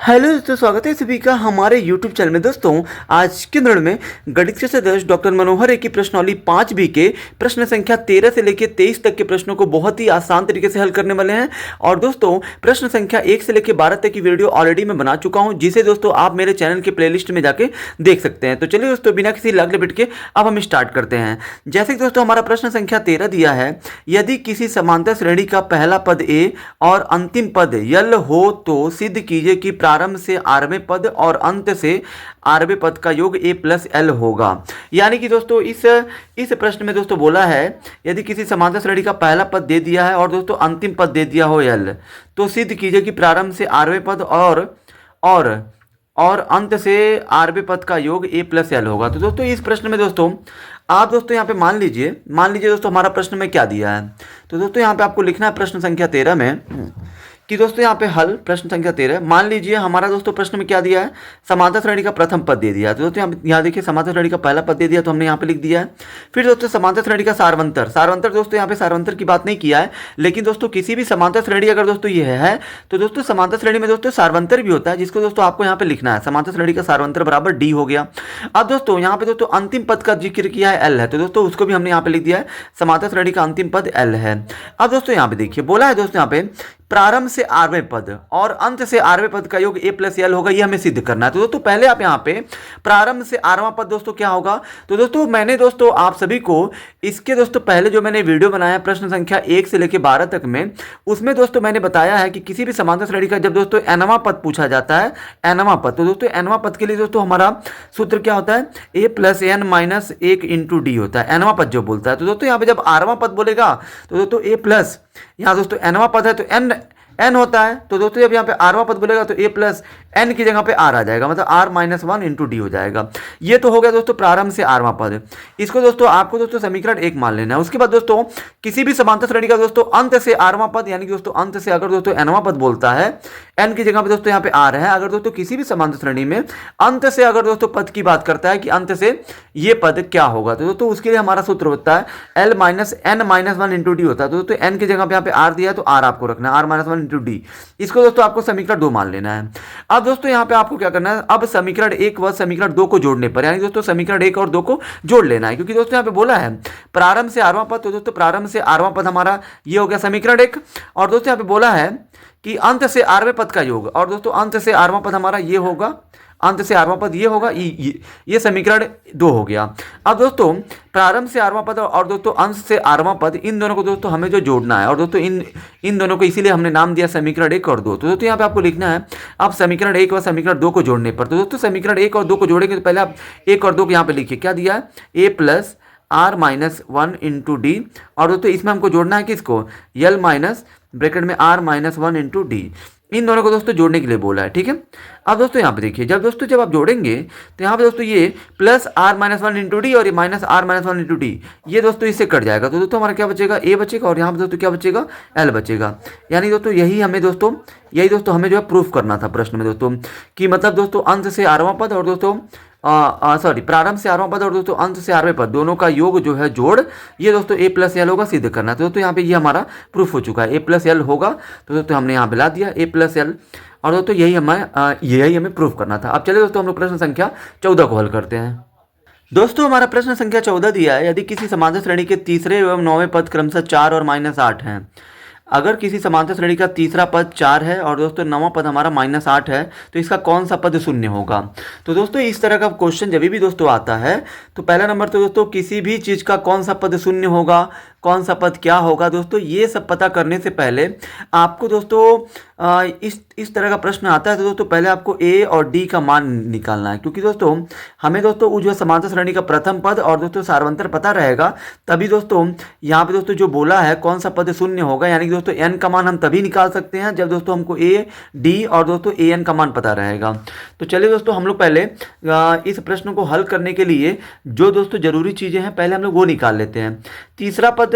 Hello दोस्तों, स्वागत है सभी का हमारे YouTube चैनल में। दोस्तों आज के दौर में गणित के सदस्य डॉक्टर मनोहर की प्रश्नावली 5B के प्रश्न संख्या 13 से लेकर 23 तक के प्रश्नों को बहुत ही आसान तरीके से हल करने वाले हैं। और दोस्तों प्रश्न संख्या 1 से लेकर 12 तक की वीडियो ऑलरेडी मैं बना चुका हूं, जिसे दोस्तों आप मेरे चैनल के प्लेलिस्ट में जाके देख सकते हैं। तो चलिए दोस्तों बिना किसी लाग लपेट के अब हम स्टार्ट करते हैं। जैसे कि दोस्तों हमारा प्रश्न संख्या 13 दिया है, यदि किसी समांतर श्रेणी का पहला पद a और अंतिम पद यल हो तो सिद्ध कीजिए कि प्रारंभ से आरवें पद और अंत से आरवें पद का योग a प्लस एल होगा। यानी कि दोस्तों इस प्रश्न में दोस्तों बोला है, यदि किसी समांतर श्रेणी का पहला पद दे दिया है और दोस्तों अंतिम पद दे दिया हो एल, तो सिद्ध कीजिए कि प्रारंभ से आरवें पद और अंत से आरवें पद का योग a प्लस एल होगा। तो दोस्तों इस प्रश्न में दोस्तों आप दोस्तों यहाँ पे मान लीजिए दोस्तों हमारा प्रश्न में क्या दिया है। तो दोस्तों यहाँ पे आपको लिखना है प्रश्न संख्या 13 में कि दोस्तों यहाँ पे हल प्रश्न संख्या 13। मान लीजिए हमारा दोस्तों प्रश्न में क्या दिया है, समांतर श्रेणी का प्रथम पद दे दिया है। तो दोस्तों यहाँ देखिए समांतर श्रेणी का पहला पद दे दिया, तो हमने यहाँ पे लिख दिया है। फिर दोस्तों समांतर श्रेणी का सारवंतर दोस्तों यहाँ पे सारवंतर की बात नहीं किया है, लेकिन दोस्तों किसी भी समांतर श्रेणी अगर दोस्तों ये है तो दोस्तों समांतर श्रेणी में दोस्तों सारवंतर भी होता है, जिसको दोस्तों आपको यहाँ पे लिखना है। समांतर श्रेणी का सारवंतर बराबर डी हो गया। अब दोस्तों यहाँ पे दोस्तों अंतिम पद का जिक्र किया है एल है, तो दोस्तों उसको भी हमने यहाँ पे लिख दिया है, समांतर श्रेणी का अंतिम पद एल है। अब दोस्तों यहाँ पे देखिए बोला है दोस्तों यहाँ पे प्रारंभ से आरवें पद और अंत से आरवें पद का योग a प्लस एल होगा, ये हमें सिद्ध करना है। तो दोस्तों पहले आप यहाँ पे प्रारंभ से आरवां पद दोस्तों क्या होगा, तो दोस्तों मैंने दोस्तों आप सभी को इसके दोस्तों पहले जो मैंने वीडियो बनाया प्रश्न संख्या 1 से लेकर 12 तक में, उसमें दोस्तों मैंने बताया है कि किसी भी समांतर श्रेणी का जब दोस्तों एनवां पद पूछा जाता है, एनवां पद, तो दोस्तों एनवां पद के लिए दोस्तों हमारा सूत्र क्या होता है, a plus N minus 1 into D होता है, एनवां पद जो बोलता है। तो दोस्तों यहाँ पे जब आरवां पद बोलेगा तो दोस्तों a प्लस, यहाँ दोस्तों एनवां पद है तो एन होता है, तो दोस्तों जब यहाँ पे आरवां पद बोलेगा तो a प्लस एन की जगह पे आर आ जाएगा, मतलब आर माइनस 1 इंटू डी हो जाएगा। ये तो हो गया दोस्तों प्रारंभ से आरवां पद। इसको दोस्तों आपको दोस्तों समीकरण 1 मान लेना है। उसके बाद दोस्तों किसी भी समांतर श्रेणी का दोस्तों अंत से आरवां पद, यानी कि दोस्तों अंत से अगर दोस्तों एनवां पद बोलता है, एन की जगह पे दोस्तों यहाँ पे आर है। अगर दोस्तों किसी भी समांतर श्रेणी में अंत से अगर दोस्तों पद की बात करता है कि अंत से ये पद क्या होगा, तो दोस्तों उसके लिए हमारा सूत्र होता है L minus N minus 1 into D होता है। तो दोस्तों एन की जगह पे यहाँ पे आर दिया है तो आर आपको रखना है, आर माइनस 1 इंटू डी। इसको दोस्तों आपको समीकरण 2 मान लेना है। अब दोस्तों यहाँ पे आपको क्या करना है, अब समीकरण 1 व समीकरण 2 को जोड़ने पर, यानी दोस्तों समीकरण 1 और 2 को जोड़ लेना है, क्योंकि दोस्तों यहाँ पे बोला है प्रारंभ से आरवां पद, तो दोस्तों प्रारंभ से आरवां पद हमारा ये हो गया समीकरण 1। और दोस्तों यहाँ पे बोला है कि अंत से आरवें पद का योग, और दोस्तों अंत से आरवां पद हमारा ये होगा, अंत से आरवां पद ये होगा, ये समीकरण 2 हो गया। अब दोस्तों प्रारंभ से आरवां पद और दोस्तों अंत से आरवां पद, इन दोनों को दोस्तों हमें जो जोड़ना है, और दोस्तों इन दोनों को इसीलिए हमने नाम दिया समीकरण 1 और 2। तो दोस्तों यहाँ पे आपको लिखना है अब समीकरण 1 और समीकरण 2 को जोड़ने पर। तो दोस्तों समीकरण 1 और 2 को जोड़ेंगे तो पहले आप 1 और 2 को यहाँ पे लिखिए, क्या दिया है, a plus R minus 1 into D, और दोस्तों इसमें हमको जोड़ना है किसको, यल माइनस ब्रैकेट में आर माइनस 1 इंटू डी। इन दोनों को दोस्तों जोड़ने के लिए बोला है, ठीक है। अब दोस्तों यहाँ पे देखिए जब आप जोड़ेंगे तो यहाँ पे दोस्तों ये plus R minus 1 into D और ये minus R minus 1 into D, ये दोस्तों इससे कट जाएगा। तो दोस्तों हमारा क्या बचेगा, ए बचेगा, और यहाँ पे दोस्तों क्या बचेगा, एल बचेगा। यानी दोस्तों यही दोस्तों हमें जो है प्रूफ करना था प्रश्न में दोस्तों, कि मतलब दोस्तों अंत से आरवां पद और दोस्तों प्रारंभ से आरवां पद और दोस्तों अंत से आरवें पद, दोनों का योग जो है जोड़, ये दोस्तों a प्लस एल होगा, सिद्ध करना। तो दोस्तों यहाँ पे ये हमारा प्रूफ हो चुका है, a प्लस एल होगा। तो दोस्तों हमने यहाँ पे ला दिया a प्लस एल, और दोस्तों यही हमें प्रूफ करना था। अब चलिए दोस्तों हम लोग प्रश्न संख्या 14 को हल करते हैं। दोस्तों हमारा प्रश्न संख्या 14 दिया है, यदि किसी समांतर श्रेणी के तीसरे एवं 9वें पद क्रमशः 4 और माइनस 8 हैं, अगर किसी समांतर श्रेणी का तीसरा पद 4 है और दोस्तों 9वां पद हमारा माइनस 8 है, तो इसका कौन सा पद शून्य होगा। तो दोस्तों इस तरह का क्वेश्चन जब भी दोस्तों आता है, तो पहला नंबर तो दोस्तों किसी भी चीज़ का कौन सा पद शून्य होगा, कौन सा पद क्या होगा, दोस्तों ये सब पता करने से पहले आपको दोस्तों इस तरह का प्रश्न आता है तो दोस्तों पहले आपको a और d का मान निकालना है, क्योंकि दोस्तों हमें दोस्तों वो जो समांतर श्रेणी का प्रथम पद और दोस्तों सारवंतर पता रहेगा, तभी दोस्तों यहाँ पे दोस्तों जो बोला है कौन सा पद शून्य होगा, यानी कि दोस्तों n का मान हम तभी निकाल सकते हैं जब दोस्तों हमको a d और दोस्तों an का मान पता रहेगा। तो चलिए दोस्तों हम लोग पहले इस प्रश्न को हल करने के लिए जो दोस्तों जरूरी चीज़ें हैं पहले हम लोग वो निकाल लेते हैं। तीसरा पद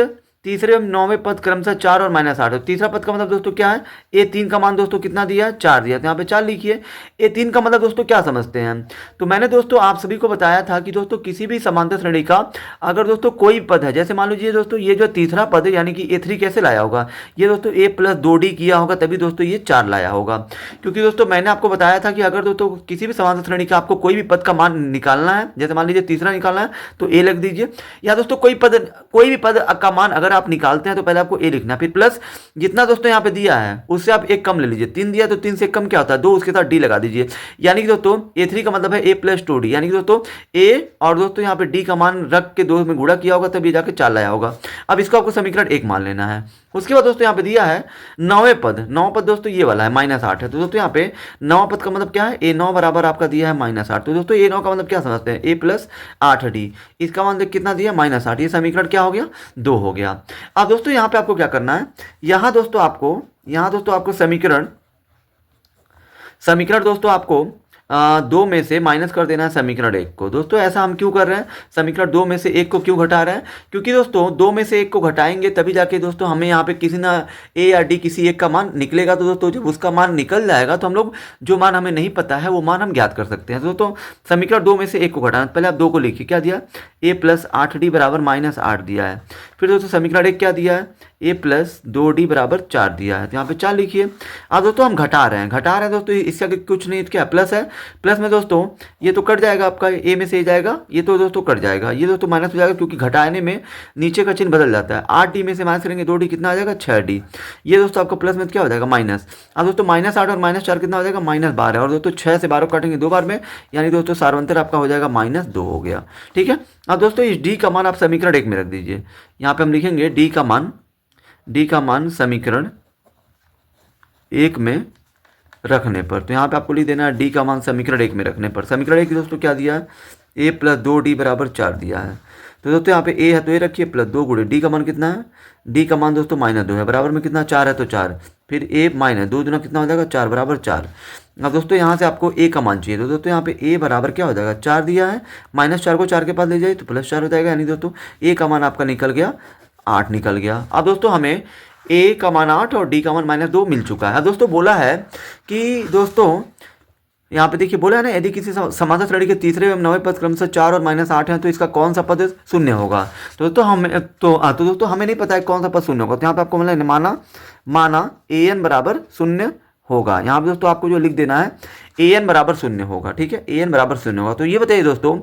तीसरे एवं नौवें पद क्रमशः 4 और -8 है। तीसरा पद का मतलब दोस्तों क्या है, A3 का मान दोस्तों कितना दिया है, 4 दिया है, तो यहाँ पे 4 लिखिए। A3 का मतलब दोस्तों क्या समझते हैं, तो मैंने दोस्तों आप सभी को बताया था कि दोस्तों किसी भी समांतर श्रेणी का अगर दोस्तों कोई पद है, जैसे मान लीजिए दोस्तों ये जो तीसरा पद है यानी कि A3 कैसे लाया होगा, ये दोस्तों A + 2D किया होगा तभी दोस्तों ये 4 लाया होगा। क्योंकि दोस्तों मैंने आपको बताया था कि अगर दोस्तों किसी भी समांतर श्रेणी का आपको कोई भी पद का मान निकालना है, जैसे मान लीजिए तीसरा निकालना है तो A लिख दीजिए, या दोस्तों कोई भी पद का मान अगर आप निकालते हैं तो पहले आपको A लिखना है, फिर प्लस जितना दोस्तों यहाँ पे दिया है उससे आप एक कम ले लीजिए। 3 दिया तो 3 से कम क्या होता है 2, उसके साथ D लगा दीजिए। यानी कि दोस्तों A3 का मतलब है A + 2D, यानी कि दोस्तों A और दोस्तों यहाँ पे D का मान रख के 2 में गुणा किया होगा तब ये जाके 4 लाया होगा। अब इसको आपको समीकरण 1 मान लेना है। उसके बाद दोस्तों यहाँ पे दिया है नौवें पद दोस्तों ये वाला है -8 है, तो दोस्तों यहाँ पे नौवें पद का मतलब क्या है, A9 बराबर आपका दिया है -8, तो दोस्तों A9 का मतलब क्या समझते हैं, A + 8D, इसका मान कितना दिया -8, ये समीकरण क्या हो गया 2 हो गया। अब दोस्तों यहाँ पे आपको क्या करना है, यहाँ दोस्तों आपको समीकरण दोस्तों आपको 2 में से माइनस कर देना है समीकरण 1 को। दोस्तों ऐसा हम क्यों कर रहे हैं, समीकरण 2 में से 1 को क्यों घटा रहे हैं, क्योंकि दोस्तों 2 में से 1 को घटाएंगे तभी जाके दोस्तों हमें यहाँ पे किसी ना A या D किसी एक का मान निकलेगा। तो दोस्तों जब उसका मान निकल जाएगा तो हम लोग जो मान हमें नहीं पता है वो मान हम ज्ञात कर सकते हैं। दोस्तों समीकरण 2 में से 1 को घटाना, पहले आप 2 को लिखिए, क्या दिया A + 8D बराबर -8 दिया है। फिर दोस्तों समीकरण 1 क्या दिया है, A + 2D बराबर 4 दिया है, तो यहाँ पे 4 लिखिए। अब दोस्तों हम घटा रहे हैं दोस्तों, इसका कुछ नहीं, क्या प्लस है, प्लस में दोस्तों ये तो कट जाएगा आपका, A में से A जाएगा, ये तो दोस्तों कट जाएगा, ये दोस्तों माइनस हो जाएगा क्योंकि घटाने में नीचे का चिन्ह बदल जाता है। 8D में से माइनस करेंगे 2D कितना आ जाएगा 6D, ये दोस्तों आपका प्लस में क्या हो जाएगा माइनस। अब दोस्तों -8 और -4 कितना हो जाएगा -12, और दोस्तों 6 से 12 काटेंगे 2 बार में, यानी दोस्तों सार्वंतर आपका हो जाएगा -2 हो गया। ठीक है, अब दोस्तों इस D का मान आप समीकरण 1 में रख दीजिए। यहाँ पे हम लिखेंगे D का मान समीकरण 1 में रखने पर, तो यहाँ पे आपको लिख देना है D का मान समीकरण 1 में रखने पर। समीकरण 1 दोस्तों क्या दिया है, A + 2D बराबर 4 दिया है। तो दोस्तों यहाँ पे A है तो A रखिए प्लस 2 गुणे D का मान कितना है, D का मान दोस्तों -2 है, बराबर में कितना 4 है तो 4, फिर A - 2 दूना कितना हो जाएगा 4 बराबर 4। अब दोस्तों यहाँ से आपको A का मान चाहिए, तो दोस्तों यहाँ पे A बराबर क्या हो जाएगा 4 दिया है, -4 को 4 के पास ले जाए तो +4 हो जाएगा, यानी दोस्तों A का मान आपका निकल गया 8 निकल गया। अब दोस्तों हमें A का मान 8 और D का मान -2 मिल चुका है। अब दोस्तों बोला है कि दोस्तों यहाँ पे देखिए बोला है ना, यदि किसी समांतर श्रेणी के तीसरे एवं नौवें पद क्रमशः 4 और -8 है तो इसका कौन सा पद शून्य होगा। तो दोस्तों हमें नहीं पता है कौन सा पद शून्य होगा, तो यहाँ पे आपको मतलब माना an बराबर 0 होगा। यहाँ पे दोस्तों आपको जो लिख देना है an बराबर 0 होगा। ठीक है, an बराबर 0 होगा। तो ये बताइए दोस्तों,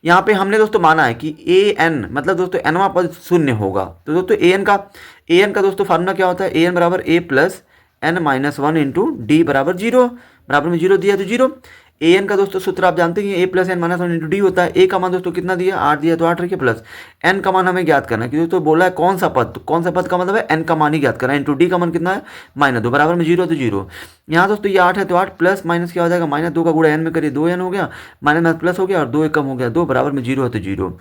यहाँ पे हमने दोस्तों माना है कि an मतलब दोस्तों nवां पद 0 होगा। तो दोस्तों an का दोस्तों फार्मूला क्या होता है, an बराबर A + n - 1 इंटू D बराबर 0, बराबर में 0 दिया तो 0। an का दोस्तों सूत्र आप जानते हैं A + n - 1 इंटू D होता है। A का मान दोस्तों कितना दिया 8 दिया तो 8 रखिए, प्लस n का मान हमें ज्ञात करना है कि दोस्तों बोला है कौन सा पद का मतलब है n का मान ही ज्ञात करना है, इंटू D का मान कितना है -2, बराबर में 0 तो 0। यहाँ दोस्तों ये 8 है तो 8 प्लस माइनस क्या हो जाएगा -2 का गुणा n में करिए 2n हो गया, माइनस प्लस हो गया और 2 कम हो गया 2, बराबर में 0 है तो 0।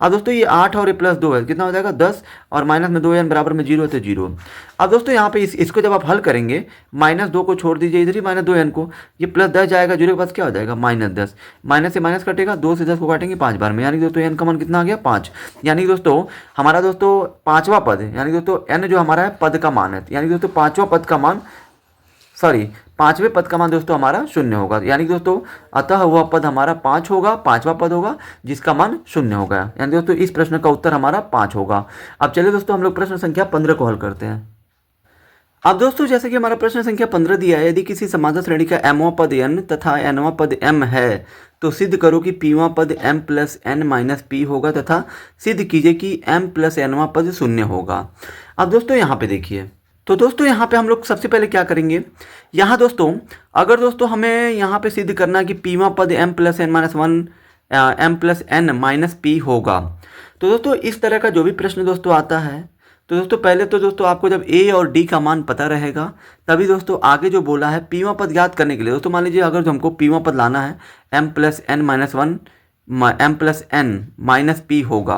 अब दोस्तों ये 8 और +2 है कितना हो जाएगा 10, और माइनस में 2n बराबर में 0 है तो 0। अब दोस्तों यहाँ पे इसको जब आप हल करेंगे -2 को छोड़ दीजिए इधर ही -2n को, ये +10 जाएगा 0 के पास क्या हो जाएगा -10, माइनस से माइनस कटेगा 2 से 10 को काटेंगे 5 बार में, यानी दोस्तों n का मान कितना आ गया 5। यानी दोस्तों हमारा दोस्तों पांचवा पद है, यानी दोस्तों n जो हमारा है पद का मान है, यानी दोस्तों पांचवें पद का मान दोस्तों हमारा 0 होगा। यानी दोस्तों अतः वह पद हमारा 5 होगा, पांचवा पद होगा जिसका मान 0 होगा। यानी दोस्तों इस प्रश्न का उत्तर हमारा 5 होगा। अब चलिए दोस्तों हम लोग प्रश्न संख्या 15 को हल करते हैं। अब दोस्तों जैसे कि हमारा प्रश्न संख्या 15 दिया है, यदि किसी समांतर श्रेणी का mवां पद n तथा nवां पद m है तो सिद्ध करो कि pवां पद m + n - p होगा तथा सिद्ध कीजिए कि m + nवां पद 0 होगा। अब दोस्तों यहाँ पे देखिए, तो दोस्तों यहाँ पे हम लोग सबसे पहले क्या करेंगे, यहाँ दोस्तों अगर दोस्तों हमें यहाँ पे सिद्ध करना कि pवां पद m + n - p होगा, तो दोस्तों इस तरह का जो भी प्रश्न दोस्तों आता है, तो दोस्तों पहले तो दोस्तों आपको जब A और D का मान पता रहेगा तभी दोस्तों आगे जो बोला है pवां पद ज्ञात करने के लिए, दोस्तों मान लीजिए अगर हमको pवां पद लाना है m + n - 1 M plus N minus P होगा।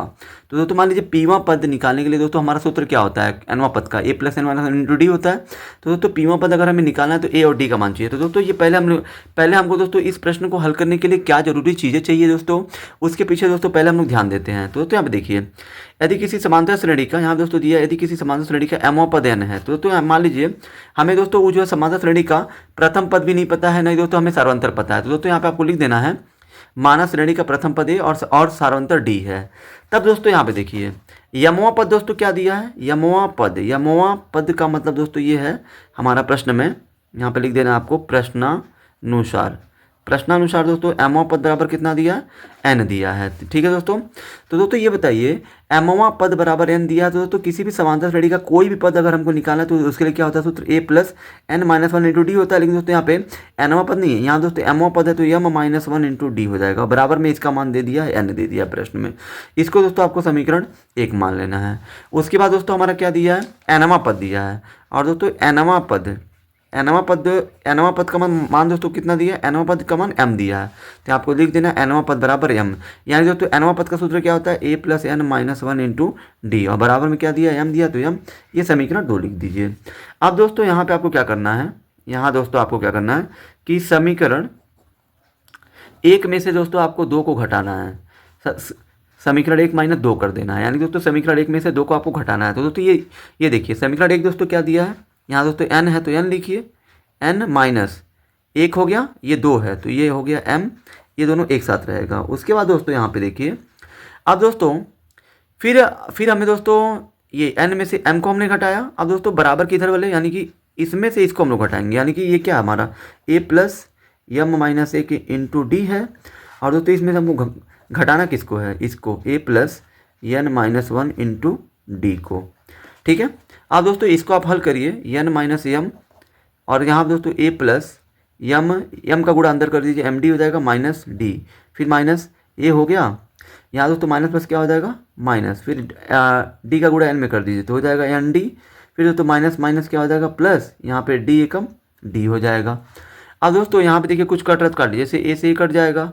तो दोस्तों मान लीजिए पीवा पद निकालने के लिए दोस्तों हमारा सूत्र क्या होता है एनवा पद का, A plus N minus N into D होता है। तो दोस्तों पीवा पद अगर हमें निकालना है तो ए और डी का मान चाहिए। तो दोस्तों ये पहले हमको दोस्तों इस प्रश्न को हल करने के लिए क्या जरूरी चीज़ें चाहिए दोस्तों, उसके पीछे दोस्तों पहले हम लोग ध्यान देते हैं। तो दोस्तों यहाँ पे देखिए, यदि किसी समांतर श्रेणी का, यहाँ दोस्तों दिया यदि किसी समांतर श्रेणी का एमवा पद एन है, तो दोस्तों मान लीजिए हमें दोस्तों वो जो है समांतर श्रेणी का प्रथम पद भी नहीं पता है, नहीं दोस्तों हमें सार्वंतर पता है। तो दोस्तों यहाँ पे आपको लिख देना है मानव श्रेणी का प्रथम पद ए और सार्वंतर डी है। तब दोस्तों यहाँ पे देखिए यमवा पद दोस्तों क्या दिया है, यमवा पद का मतलब दोस्तों ये है हमारा प्रश्न में, यहाँ पे लिख देना आपको प्रश्नानुसार दोस्तों एमवा पद बराबर कितना दिया है, एन दिया है। ठीक है दोस्तों। तो दोस्तों ये बताइए एमवा पद बराबर एन दिया है, तो दोस्तों किसी भी समांतर श्रेणी का कोई भी पद अगर हमको निकालना है तो उसके लिए क्या होता है सूत्र A plus N minus one into D होता है। लेकिन दोस्तों यहाँ पे एनवा पद नहीं है, यहाँ दोस्तों एमवा पद है तो यम माइनस वन इंटू डी हो जाएगा। बराबर में इसका मान दे दिया है, एन दे दिया प्रश्न में। इसको दोस्तों आपको समीकरण 1 मान लेना है। उसके बाद दोस्तों हमारा क्या दिया है, एनवा पद दिया है। और दोस्तों एनवा पद का मान दोस्तों कितना दिया है, एनवा पद का मान m दिया है। तो आपको लिख देना एनवा पद बराबर m, यानी दोस्तों एनवा पद का सूत्र क्या होता है A plus N minus one into D, और बराबर में क्या दिया m दिया तो m, ये समीकरण 2 लिख दीजिए। अब दोस्तों यहाँ पे आपको क्या करना है, यहाँ दोस्तों आपको क्या करना है कि समीकरण 1 में से दोस्तों आपको 2 को घटाना है, समीकरण 1 माइनस 2 कर देना है, यानी दोस्तों समीकरण 1 में से 2 को आपको घटाना है। तो दोस्तों ये देखिए समीकरण 1 दोस्तों क्या दिया है, यहाँ दोस्तों n है तो n लिखिए, n माइनस 1 हो गया, ये 2 है तो ये हो गया m, ये दोनों एक साथ रहेगा। उसके बाद दोस्तों यहाँ पे देखिए, अब दोस्तों फिर हमें दोस्तों ये n में से m को हमने घटाया। अब दोस्तों बराबर के इधर वाले यानी कि इसमें से इसको हम लोग घटाएंगे, यानी कि ये क्या हमारा a प्लस यम माइनस एक इंटू डी है। और दोस्तों इसमें से हमको घटाना किसको है, इसको a plus N minus one into D को। ठीक है। अब दोस्तों इसको आप हल करिए, एन माइनस एम, और यहाँ दोस्तों ए प्लस यम का गुणा अंदर कर दीजिए, एम डी हो जाएगा माइनस डी, फिर माइनस ए हो गया, यहाँ दोस्तों माइनस प्लस क्या हो जाएगा माइनस, फिर डी का गुणा एन में कर दीजिए तो हो जाएगा एन डी, फिर दोस्तों माइनस माइनस क्या हो जाएगा प्लस, यहाँ पे डी एकम डी हो जाएगा। अब दोस्तों यहाँ पे देखिए कुछ कट रद्द काट लीजिए, जैसे ए से ए कट जाएगा,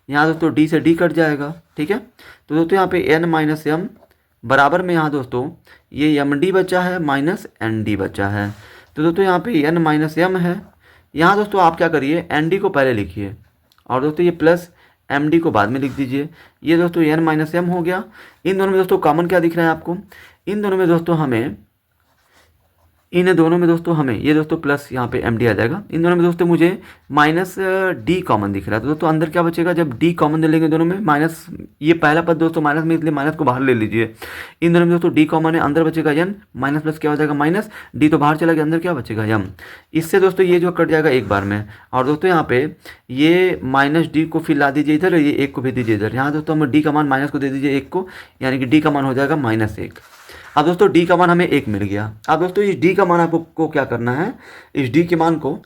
यहाँ दोस्तों डी से डी कट जाएगा। ठीक है। तो दोस्तों यहाँ पे एन माइनस एम बराबर में यहाँ दोस्तों ये एम डी बचा है माइनस एन डी बचा है। तो दोस्तों यहाँ पे एन माइनस एम है, यहाँ दोस्तों आप क्या करिए एन डी को पहले लिखिए और दोस्तों ये प्लस एम डी को बाद में लिख दीजिए। ये दोस्तों एन माइनस एम हो गया। इन दोनों में दोस्तों कॉमन क्या दिख रहा है आपको, इन दोनों में दोस्तों हमें ये दोस्तों प्लस यहाँ पे एम डी आ जाएगा। इन दोनों में दोस्तों मुझे माइनस डी कॉमन दिख रहा है, तो दोस्तों अंदर क्या बचेगा, जब डी कॉमन ले लेंगे दोनों में माइनस, ये पहला पद दोस्तों माइनस में इसलिए माइनस को बाहर ले लीजिए। इन दोनों में दोस्तों डी कॉमन है, अंदर बचेगा एन, माइनस प्लस क्या हो जाएगा माइनस, डी तो बाहर चला गया, अंदर क्या बचेगा एम। इससे दोस्तों ये जो कट जाएगा एक बार में, और दोस्तों यहाँ पे ये माइनस डी को फिर ला दीजिए इधर, ये एक को भेज दीजिए इधर। यहाँ दोस्तों हम डी का मान माइनस को दे दीजिए एक को, यानी कि डी का मान हो जाएगा माइनस 1। अब दोस्तों डी का मान हमें 1 मिल गया। अब दोस्तों इस डी का मान आपको क्या करना है, इस डी के मान को,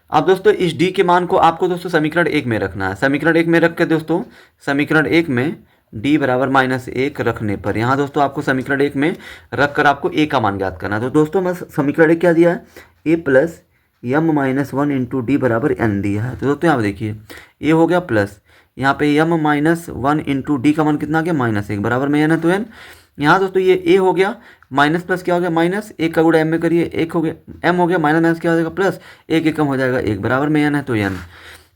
अब दोस्तों इस डी के मान को आपको दोस्तों समीकरण 1 में रखना है। समीकरण 1 में रख के दोस्तों समीकरण 1 में डी बराबर माइनस 1 रखने पर यहाँ दोस्तों आपको समीकरण 1 में रख कर आपको ए का मान ज्ञात करना है। तो दोस्तों मैं समीकरण 1 क्या दिया है, A plus Yama minus one into D बराबर एन दिया है। तो दोस्तों यहाँ पे देखिए ए हो गया प्लस, यहाँ पे यम माइनस वन इंटू डी का मान कितना आ गया माइनस 1, बराबर में एन है तो एन। यहाँ दोस्तों ये ए हो गया, माइनस प्लस क्या हो गया माइनस, एक का गुणा एम में करिए, एक हो गया एम हो गया, माइनस माइनस क्या हो जाएगा प्लस, एक एकम हो जाएगा एक, बराबर में एन है तो एन।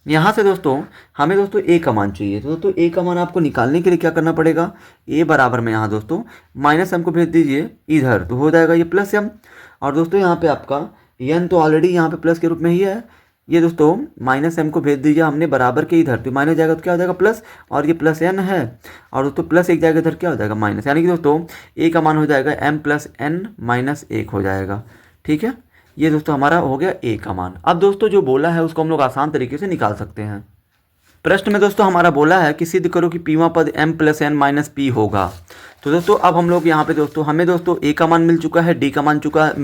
यहाँ से दोस्तों हमें दोस्तों ए का मान चाहिए। तो दोस्तों ए का मान आपको निकालने के लिए क्या करना पड़ेगा, ए बराबर में यहाँ दोस्तों माइनस एम को भेज दीजिए इधर, तो हो जाएगा ये प्लस एम। और दोस्तों यहाँ पे आपका एन तो ऑलरेडी यहाँ पे प्लस के रूप में ही है, ये दोस्तों माइनस एम को भेज दीजिए हमने बराबर के इधर, तो माइनस जाएगा तो क्या हो जाएगा प्लस, और ये प्लस एन है, और दोस्तों प्लस 1 जाएगा इधर क्या हो जाएगा माइनस, यानी कि दोस्तों ए का मान हो जाएगा एम प्लस एन माइनस 1 हो जाएगा। ठीक है। ये दोस्तों हमारा हो गया ए का मान। अब दोस्तों जो बोला है उसको हम लोग आसान तरीके से निकाल सकते हैं। प्रश्न में दोस्तों हमारा बोला है कि सिद्ध करो कि पीवा पद m plus N minus P होगा। तो दोस्तों अब हम लोग यहाँ पे दोस्तों हमें दोस्तों ए का मान मिल चुका है, डी का मान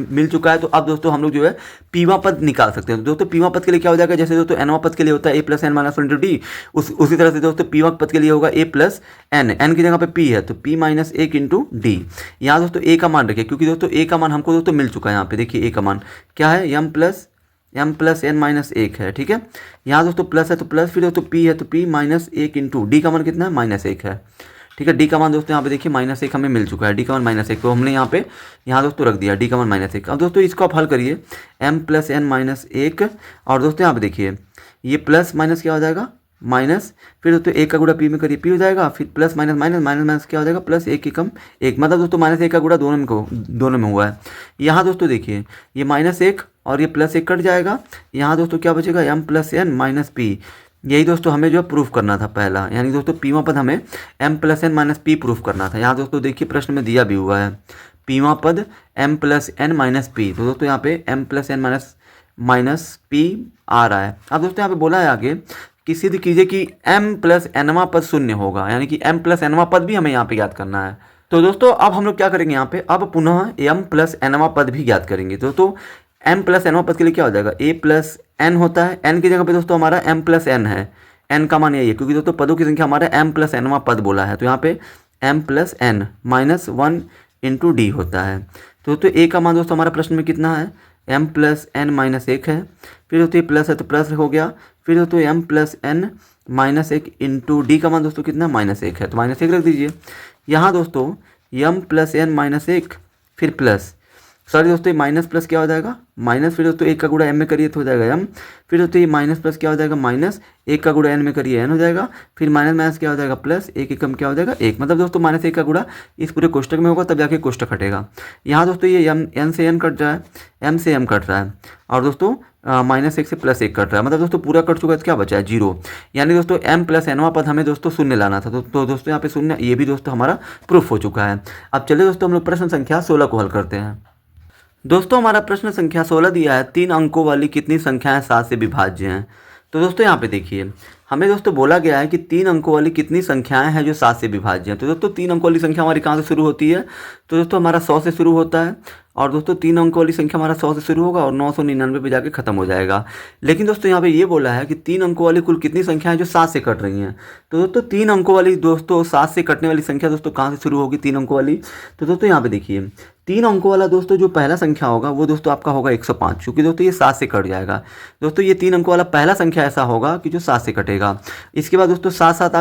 मिल चुका है, तो अब दोस्तों हम लोग जो है पीवा पद निकाल सकते हैं। तो दोस्तों पीवा पद के लिए क्या हो जाएगा, जैसे दोस्तों एनवा पद के लिए होता है A plus N minus one into D, उसी तरह से दोस्तों पीवा पद के लिए होगा ए प्लस एन, एन की जगह पे पी है तो पी माइनस 1 इंटू डी। यहाँ दोस्तों ए का मान रखिए, क्योंकि दोस्तों ए का मान हमको दोस्तों मिल चुका है। यहाँ पे देखिए ए का मान क्या है, M plus m plus n minus 1 है, ठीक है। यहाँ दोस्तों प्लस है तो प्लस, फिर दोस्तों p है तो p माइनस 1 इंटू डी का मान कितना है -1 है, ठीक है। डी का मान दोस्तों यहाँ पे देखिए -1 हमें मिल चुका है, डी का मान -1 तो हमने यहाँ दोस्तों रख दिया डी का मान -1। अब दोस्तों इसको आप हल करिए m प्लस n माइनस 1, और दोस्तों यहाँ पे देखिए ये प्लस माइनस क्या हो जाएगा माइनस, फिर दोस्तों 1 का गुणा p में करिए p हो जाएगा, फिर plus minus minus minus minus क्या हो जाएगा प्लस 1 एकम 1, मतलब दोस्तों -1 का गुणा दोनों में हुआ है। यहाँ दोस्तों देखिए ये -1 और ये +1 कट जाएगा, यहाँ दोस्तों क्या बचेगा m plus n minus p। यही दोस्तों हमें जो है प्रूफ करना था पहला, यानी दोस्तों पीवा पद हमें m plus n minus p proof करना था। यहाँ दोस्तों देखिए प्रश्न में दिया भी हुआ है पीवा पद m plus n minus p, तो दोस्तों यहाँ पे m plus n minus p आ रहा है। अब दोस्तों यहाँ पे बोला है आगे कि सिद्ध कीजिए कि m प्लस nवां पद शून्य होगा, यानी कि m प्लस nवां पद भी हमें यहाँ पे ज्ञात करना है। तो दोस्तों अब हम लोग क्या करेंगे यहाँ पे, अब पुनः m प्लस nवां पद भी ज्ञात करेंगे। दोस्तों m प्लस nवां पद के लिए क्या हो जाएगा, a प्लस n होता है, n की जगह पे दोस्तों हमारा m प्लस n है, n का मान यही है क्योंकि दोस्तों पदों की संख्या हमारा m प्लस nवां पद बोला है, तो यहाँ पे m plus n minus 1 into D होता है। तो दोस्तों a का मान दोस्तों हमारा प्रश्न में कितना है m प्लस n माइनस 1 है, फिर दोस्तों ये प्लस है तो प्लस हो गया, फिर दोस्तों m plus n minus 1 into D का मान दोस्तों कितना -1 है, तो -1 रख दीजिए। यहाँ दोस्तों m प्लस n माइनस 1 फिर प्लस, सॉरी दोस्तों ये माइनस प्लस क्या हो जाएगा माइनस, फिर दोस्तों 1 का गुणा m में करिए तो हो जाएगा m, फिर दोस्तों ये माइनस प्लस क्या हो जाएगा माइनस, 1 का गुणा n में करिए n हो जाएगा, फिर माइनस माइनस क्या हो जाएगा प्लस, 1 एकम क्या हो जाएगा 1, मतलब दोस्तों -1 का गुणा इस पूरे कोष्टक में होगा तब जाके कोष्टक हटेगा। यहाँ दोस्तों ये n से n कट रहा है, m से m कट रहा है, और दोस्तों -1 से +1 कट रहा है, मतलब दोस्तों पूरा कट चुका है तो क्या बचा है 0, यानी दोस्तों m प्लस nवां पद हमें दोस्तों शून्य लाना था, तो दोस्तों यहाँ पे शून्य, ये भी दोस्तों हमारा प्रूफ हो चुका है। अब चलिए दोस्तों हम लोग प्रश्न संख्या 16 को हल करते हैं। दोस्तों हमारा प्रश्न संख्या 16 दिया है 3 अंकों वाली कितनी संख्याएं 7 से विभाज्य हैं। तो दोस्तों यहाँ पे देखिए हमें दोस्तों बोला गया है कि 3 अंकों वाली कितनी संख्याएं हैं जो 7 से विभाज्य हैं। तो दोस्तों 3 अंकों वाली संख्या हमारी कहाँ से शुरू होती है, तो दोस्तों हमारा 100 से शुरू होता है, और दोस्तों 3 अंकों वाली संख्या हमारा 100 से शुरू होगा और 999 पे जाके खत्म हो जाएगा। लेकिन दोस्तों यहाँ पे ये बोला है कि 3 अंकों वाली कुल कितनी संख्या है जो 7 से कट रही हैं। तो दोस्तों 3 अंकों वाली दोस्तों 7 से कटने वाली संख्या दोस्तों कहाँ से शुरू होगी 3 अंकों वाली, तो दोस्तों यहाँ पे देखिए 3 अंकों वाला दोस्तों जो पहला संख्या होगा वो दोस्तों आपका होगा 105, क्योंकि दोस्तों ये 7 से कट जाएगा। दोस्तों ये 3 अंकों वाला पहला संख्या ऐसा होगा कि जो 7 से कटेगा। इसके बाद दोस्तों साथ साथ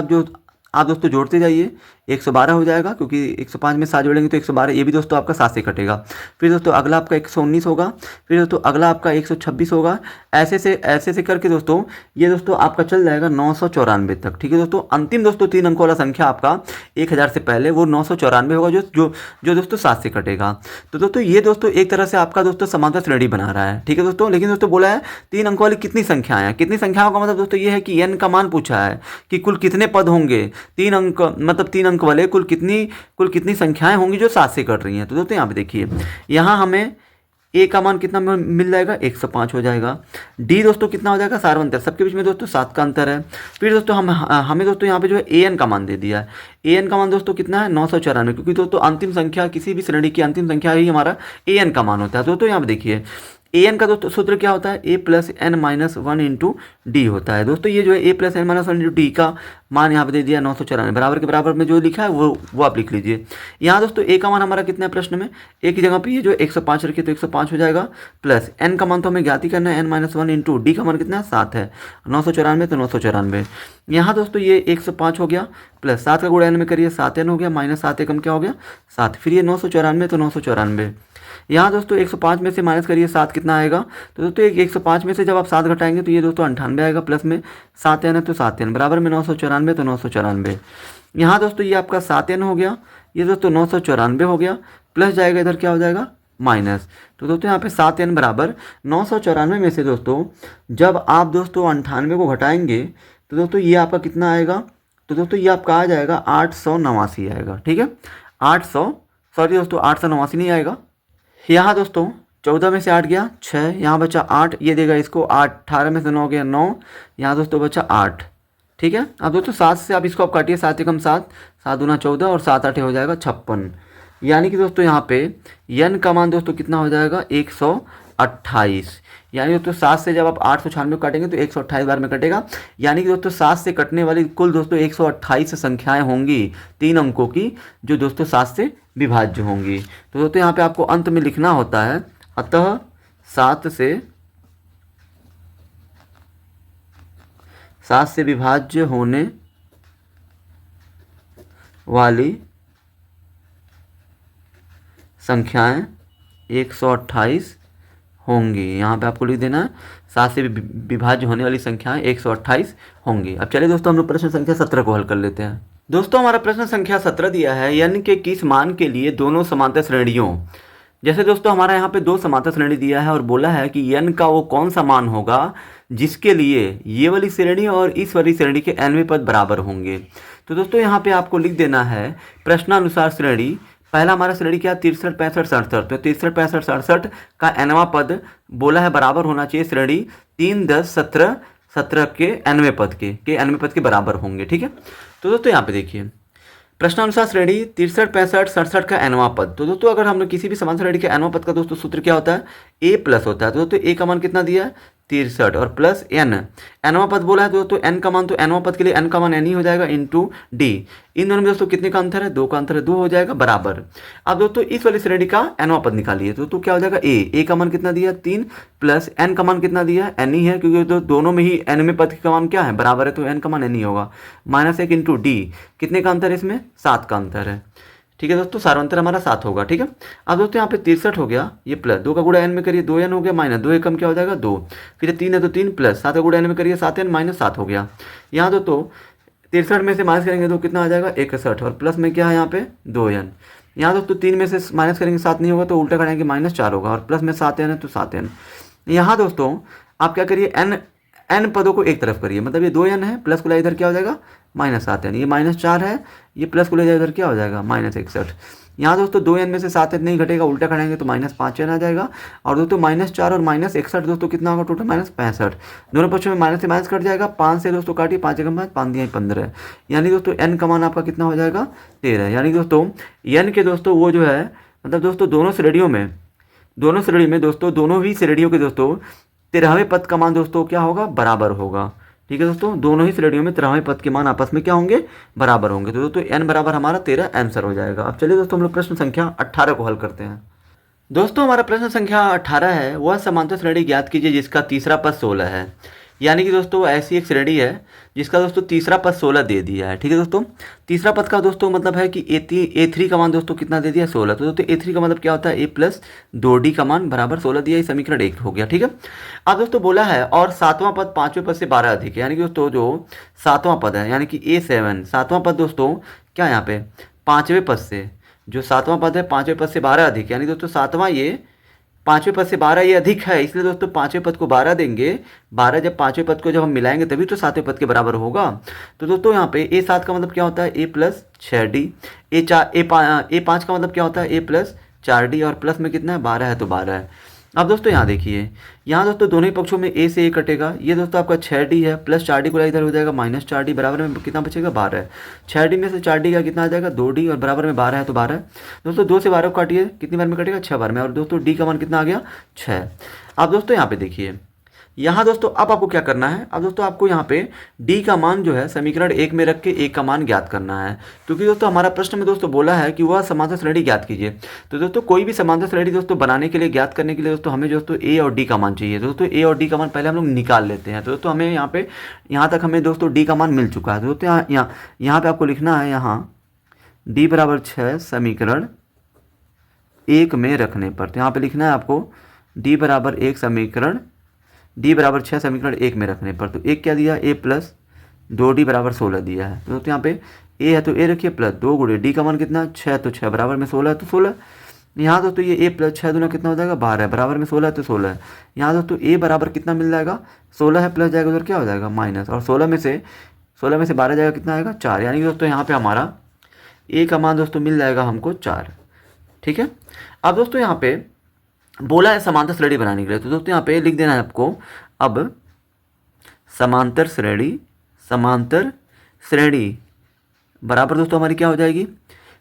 आप दोस्तों जोड़ते जाइए, 112 हो जाएगा क्योंकि 105 में 7 जोड़ेंगे तो 112, ये भी दोस्तों आपका 7 से कटेगा। फिर दोस्तों अगला आपका 119 होगा, फिर दोस्तों अगला आपका 126 होगा, ऐसे से करके दोस्तों ये दोस्तों आपका चल जाएगा 994 तक, ठीक है दोस्तों। अंतिम दोस्तों 3 अंकों वाला संख्या आपका 1000 से पहले वो 994 होगा जो दोस्तों 7 से कटेगा। तो दोस्तों ये दोस्तों एक तरह से आपका दोस्तों समांतर श्रेणी बना रहा है, ठीक है दोस्तों। लेकिन दोस्तों बोला है 3 अंकों वाली कितनी संख्याएं हैं, कितनी संख्याओं का मतलब दोस्तों ये है कि n का मान पूछा है कि कुल कितने पद होंगे, 3 अंक मतलब 3 अंक वाले कुल कितनी संख्याएं होंगी जो 7 से कट रही हैं। तो दोस्तों यहाँ पे देखिए यहाँ हमें a का मान कितना मिल जाएगा 105 हो जाएगा, d दोस्तों कितना हो जाएगा सार्वंतर, सबके बीच में दोस्तों 7 का अंतर है। फिर दोस्तों हमें दोस्तों यहाँ पे जो है an का मान दे दिया है, an का मान दोस्तों कितना है 994, क्योंकि दोस्तों अंतिम संख्या किसी भी श्रेणी की अंतिम संख्या ही हमारा an का मान होता है। दोस्तों यहाँ पे देखिए an का दोस्तों सूत्र क्या होता है a plus n minus 1 into D होता है। दोस्तों ये जो है a plus n minus 1 into D का मान यहाँ पे दे दिया 994, बराबर के बराबर में जो लिखा है वो आप लिख लीजिए। यहाँ दोस्तों a का मान हमारा कितना है प्रश्न में, a की जगह पे ये जो 105 रखिए तो 105 हो जाएगा, प्लस n का मान तो हमें ज्ञात ही करना है n माइनस 1 इंटू डी का मान कितना है 7 है, 994 तो 994। यहाँ दोस्तों ये 105 हो गया, प्लस 7 का गुणा n में करिए 7n हो गया, माइनस 7 एकम क्या हो गया 7, फिर ये 994 तो 994। यहाँ दोस्तों 105 में से माइनस करिए 7 कितना आएगा, तो दोस्तों 105 में से जब आप 7 घटाएंगे तो ये दोस्तों 98 आएगा, प्लस में 7n है तो 7n, बराबर में 994 तो 994। यहाँ दोस्तों ये आपका 7n हो गया, ये दोस्तों 994 हो गया, प्लस जाएगा इधर क्या हो जाएगा माइनस। तो दोस्तों यहाँ पे 7n बराबर 994 में से दोस्तों जब आप दोस्तों 98 को घटाएंगे तो दोस्तों ये आपका कितना आएगा, तो दोस्तों ये आपका आ जाएगा 889 आएगा, ठीक है 889 नहीं आएगा। यहाँ दोस्तों 14 में से 8 गया 6, यहाँ बचा 8, ये देगा इसको 8, 18 में से 9 गया 9, यहाँ दोस्तों बचा 8, ठीक है। अब दोस्तों 7 से आप इसको आप काटिए, 7 एकम 7, 7 दूना 14 और 7 8 हो जाएगा 56, यानी कि दोस्तों यहाँ पे n का मान दोस्तों कितना हो जाएगा 128, यानी दोस्तों 7 से जब आप 896 काटेंगे तो 128 बार में कटेगा, यानी कि दोस्तों 7 से कटने वाली कुल दोस्तों 128 संख्याएं होंगी 3 अंकों की जो दोस्तों 7 से विभाज्य होंगी। तो दोस्तों यहाँ पे आपको अंत में लिखना होता है अतः 7 से 7 से विभाज्य होने वाली संख्याएं 128 होंगी। यहाँ पे आपको लिख देना है 7 से विभाज्य होने वाली संख्याएं 128 होंगी। अब चलिए दोस्तों हम लोग प्रश्न संख्या 17 को हल कर लेते हैं। दोस्तों हमारा प्रश्न संख्या 17 दिया है n के किस मान के लिए दोनों समांतर श्रेणियों, जैसे दोस्तों हमारा यहाँ पे दो समांतर श्रेणी दिया है और बोला है कि n का वो कौन सा मान होगा जिसके लिए ये वाली श्रेणी और इस वाली श्रेणी के nवें पद बराबर होंगे। तो दोस्तों यहाँ पे आपको लिख देना है प्रश्नानुसार श्रेणी। पहला हमारा श्रेणी क्या 63 65 67, तो 63 65 67 का nवां पद बोला है बराबर होना चाहिए श्रेणी 3 10 17 17 के nवें पद के nवें पद के बराबर होंगे। ठीक है, तो दोस्तों यहाँ पे देखिए प्रश्नानुसार श्रेणी 63 65 67 का nवां पद। तो दोस्तों अगर हम लोग किसी भी समान श्रेणी के nवां पद का दोस्तों सूत्र क्या होता है a प्लस होता है। तो दोस्तों a का मान कितना दिया है 63 और प्लस n, nवां पद बोला है तो दोस्तों n का मान, तो nवां पद के लिए n का मान n ही हो जाएगा इंटू d। इन दोनों में दोस्तों कितने का अंतर है 2 का अंतर है, 2 हो जाएगा बराबर। अब दोस्तों इस वाली श्रेणी का nवां पद निकालिए तो क्या हो जाएगा a का मान कितना दिया 3 प्लस n का मान कितना दिया है n ही है, क्योंकि दोनों में ही nवें पद का मान क्या है बराबर है, तो n का मान n ही होगा। -1 इंटू d, कितने का अंतर है इसमें 7 का अंतर है। ठीक है दोस्तों, सारांतर हमारा 7 होगा। ठीक है, अब दोस्तों यहाँ पे 63 हो गया, ये प्लस 2 का गुणा n में करिए 2n हो गया, माइनस 2 एकम क्या हो जाएगा 2, फिर 3 है तो 3 प्लस 7 का गुणा n में करिए 7n माइनस 7 हो गया। यहाँ दोस्तों 63 में से माइनस करेंगे तो कितना आ जाएगा 61 और प्लस में क्या है यहाँ पे 2n। यहाँ दोस्तों 3 में से माइनस करेंगे 7 नहीं होगा तो उल्टा करेंगे -4 होगा और प्लस में 7n है तो 7n। यहाँ दोस्तों आप क्या करिए n पदों को एक तरफ करिए, मतलब ये 2n है प्लस को ले इधर क्या हो जाएगा -7n, ये -4 है ये प्लस को ले जाए इधर क्या हो जाएगा -61। यहाँ दोस्तों 2n में से 7n नहीं घटेगा, उल्टा करेंगे तो -5n आ जाएगा। और दोस्तों -4 और -61 दोस्तों कितना होगा टोटल -65। दोनों पक्षों में माइनस से माइनस कट जाएगा, 5 से दोस्तों काटिए 5 एकम 5 दिया 15, यानी दोस्तों n का मान आपका कितना हो जाएगा 13। यानी दोस्तों n के दोस्तों वो जो है मतलब दोस्तों दोनों श्रेणियों में दोस्तों दोनों ही श्रेणियों के दोस्तों 13वें पद का मान दोस्तों क्या होगा बराबर होगा। ठीक है दोस्तों, दोनों ही श्रेणियों में 13वें पद के मान आपस में क्या होंगे बराबर होंगे। तो दोस्तों n बराबर हमारा 13 आंसर हो जाएगा। अब चलिए दोस्तों हम लोग प्रश्न संख्या 18 को हल करते हैं। दोस्तों हमारा प्रश्न संख्या 18 है, वह समांतर श्रेणी ज्ञात कीजिए जिसका तीसरा पद 16 है। यानी कि दोस्तों ऐसी एक श्रेणी है जिसका दोस्तों तीसरा पद 16 दे दिया है। ठीक है दोस्तों, तीसरा पद का दोस्तों मतलब है कि a3 का मान दोस्तों कितना दे दिया 16। तो दोस्तों a3 का मतलब क्या होता है a प्लस 2d का मान बराबर 16 दिया, ये समीकरण 1 हो गया। ठीक है, अब दोस्तों बोला है और सातवां पद पांचवें पद से 12 अधिक है, यानी कि दोस्तों जो सातवां पद है यानी कि a7 सातवां पद दोस्तों क्या यहाँ पे पांचवें पद से, जो सातवां पद है पांचवें पद से 12 अधिक, यानी दोस्तों सातवां ये पांचवें पद से 12 ये अधिक है, इसलिए दोस्तों पांचवें पद को 12 देंगे। 12 जब पांचवें पद को जब हम मिलाएंगे तभी तो सातवें पद के बराबर होगा। तो दोस्तों यहाँ पे a7 का मतलब क्या होता है a प्लस 6d, a5 का मतलब क्या होता है a प्लस 4d और प्लस में कितना है 12 है तो 12 है। अब दोस्तों यहाँ देखिए, यहाँ दोस्तों दोनों ही पक्षों में a से a कटेगा, ये दोस्तों आपका 6d है प्लस 4d को इधर हो जाएगा -4d, बराबर में कितना बचेगा 12। 6d में से 4d का कितना आ जाएगा 2d और बराबर में 12 है तो 12। दोस्तों 2 से 12 को काटिए कितनी बार में कटेगा 6 बार में, और दोस्तों d का मान कितना आ गया 6। अब दोस्तों यहाँ पे देखिए, यहाँ दोस्तों अब आपको क्या करना है, अब दोस्तों आपको यहाँ पे d का मान जो है समीकरण 1 में रख के a का मान ज्ञात करना है, क्योंकि दोस्तों हमारा प्रश्न में दोस्तों बोला है कि वह समांतर श्रेणी ज्ञात कीजिए। तो दोस्तों कोई भी समांतर श्रेणी दोस्तों बनाने के लिए ज्ञात करने के लिए दोस्तों हमें दोस्तों a और d का मान चाहिए। दोस्तों a और d का मान पहले हम लोग निकाल लेते हैं। तो दोस्तों हमें यहाँ पे यहाँ तक हमें दोस्तों d का मान मिल चुका है। तो दोस्तों यहाँ पे आपको लिखना है यहाँ d बराबर 6 समीकरण 1 में रखने पर, तो यहाँ पे लिखना है आपको d बराबर 1 समीकरण d बराबर 6 समीकरण 1 में रखने पर। तो एक क्या दिया a प्लस 2d बराबर 16 दिया है। तो यहाँ पे a है तो a रखिए प्लस 2 गुणे d का मान कितना 6, तो 6 बराबर में 16 है तो 16। यहाँ दोस्तों ये a प्लस 6 दूना कितना हो जाएगा 12 है, बराबर में 16 है तो 16 है। यहाँ दोस्तों a बराबर कितना मिल जाएगा 16 है प्लस जाएगा उधर क्या हो जाएगा माइनस, और 16 में से 12 जाएगा कितना आएगा 4, यानी कि दोस्तों यहाँ पे हमारा a का मान दोस्तों मिल जाएगा हमको 4। ठीक है, अब दोस्तों यहाँ पे बोला है समांतर श्रेणी बनाने के लिए। तो दोस्तों यहाँ पे लिख देना है आपको अब समांतर श्रेणी बराबर दोस्तों हमारी क्या हो जाएगी,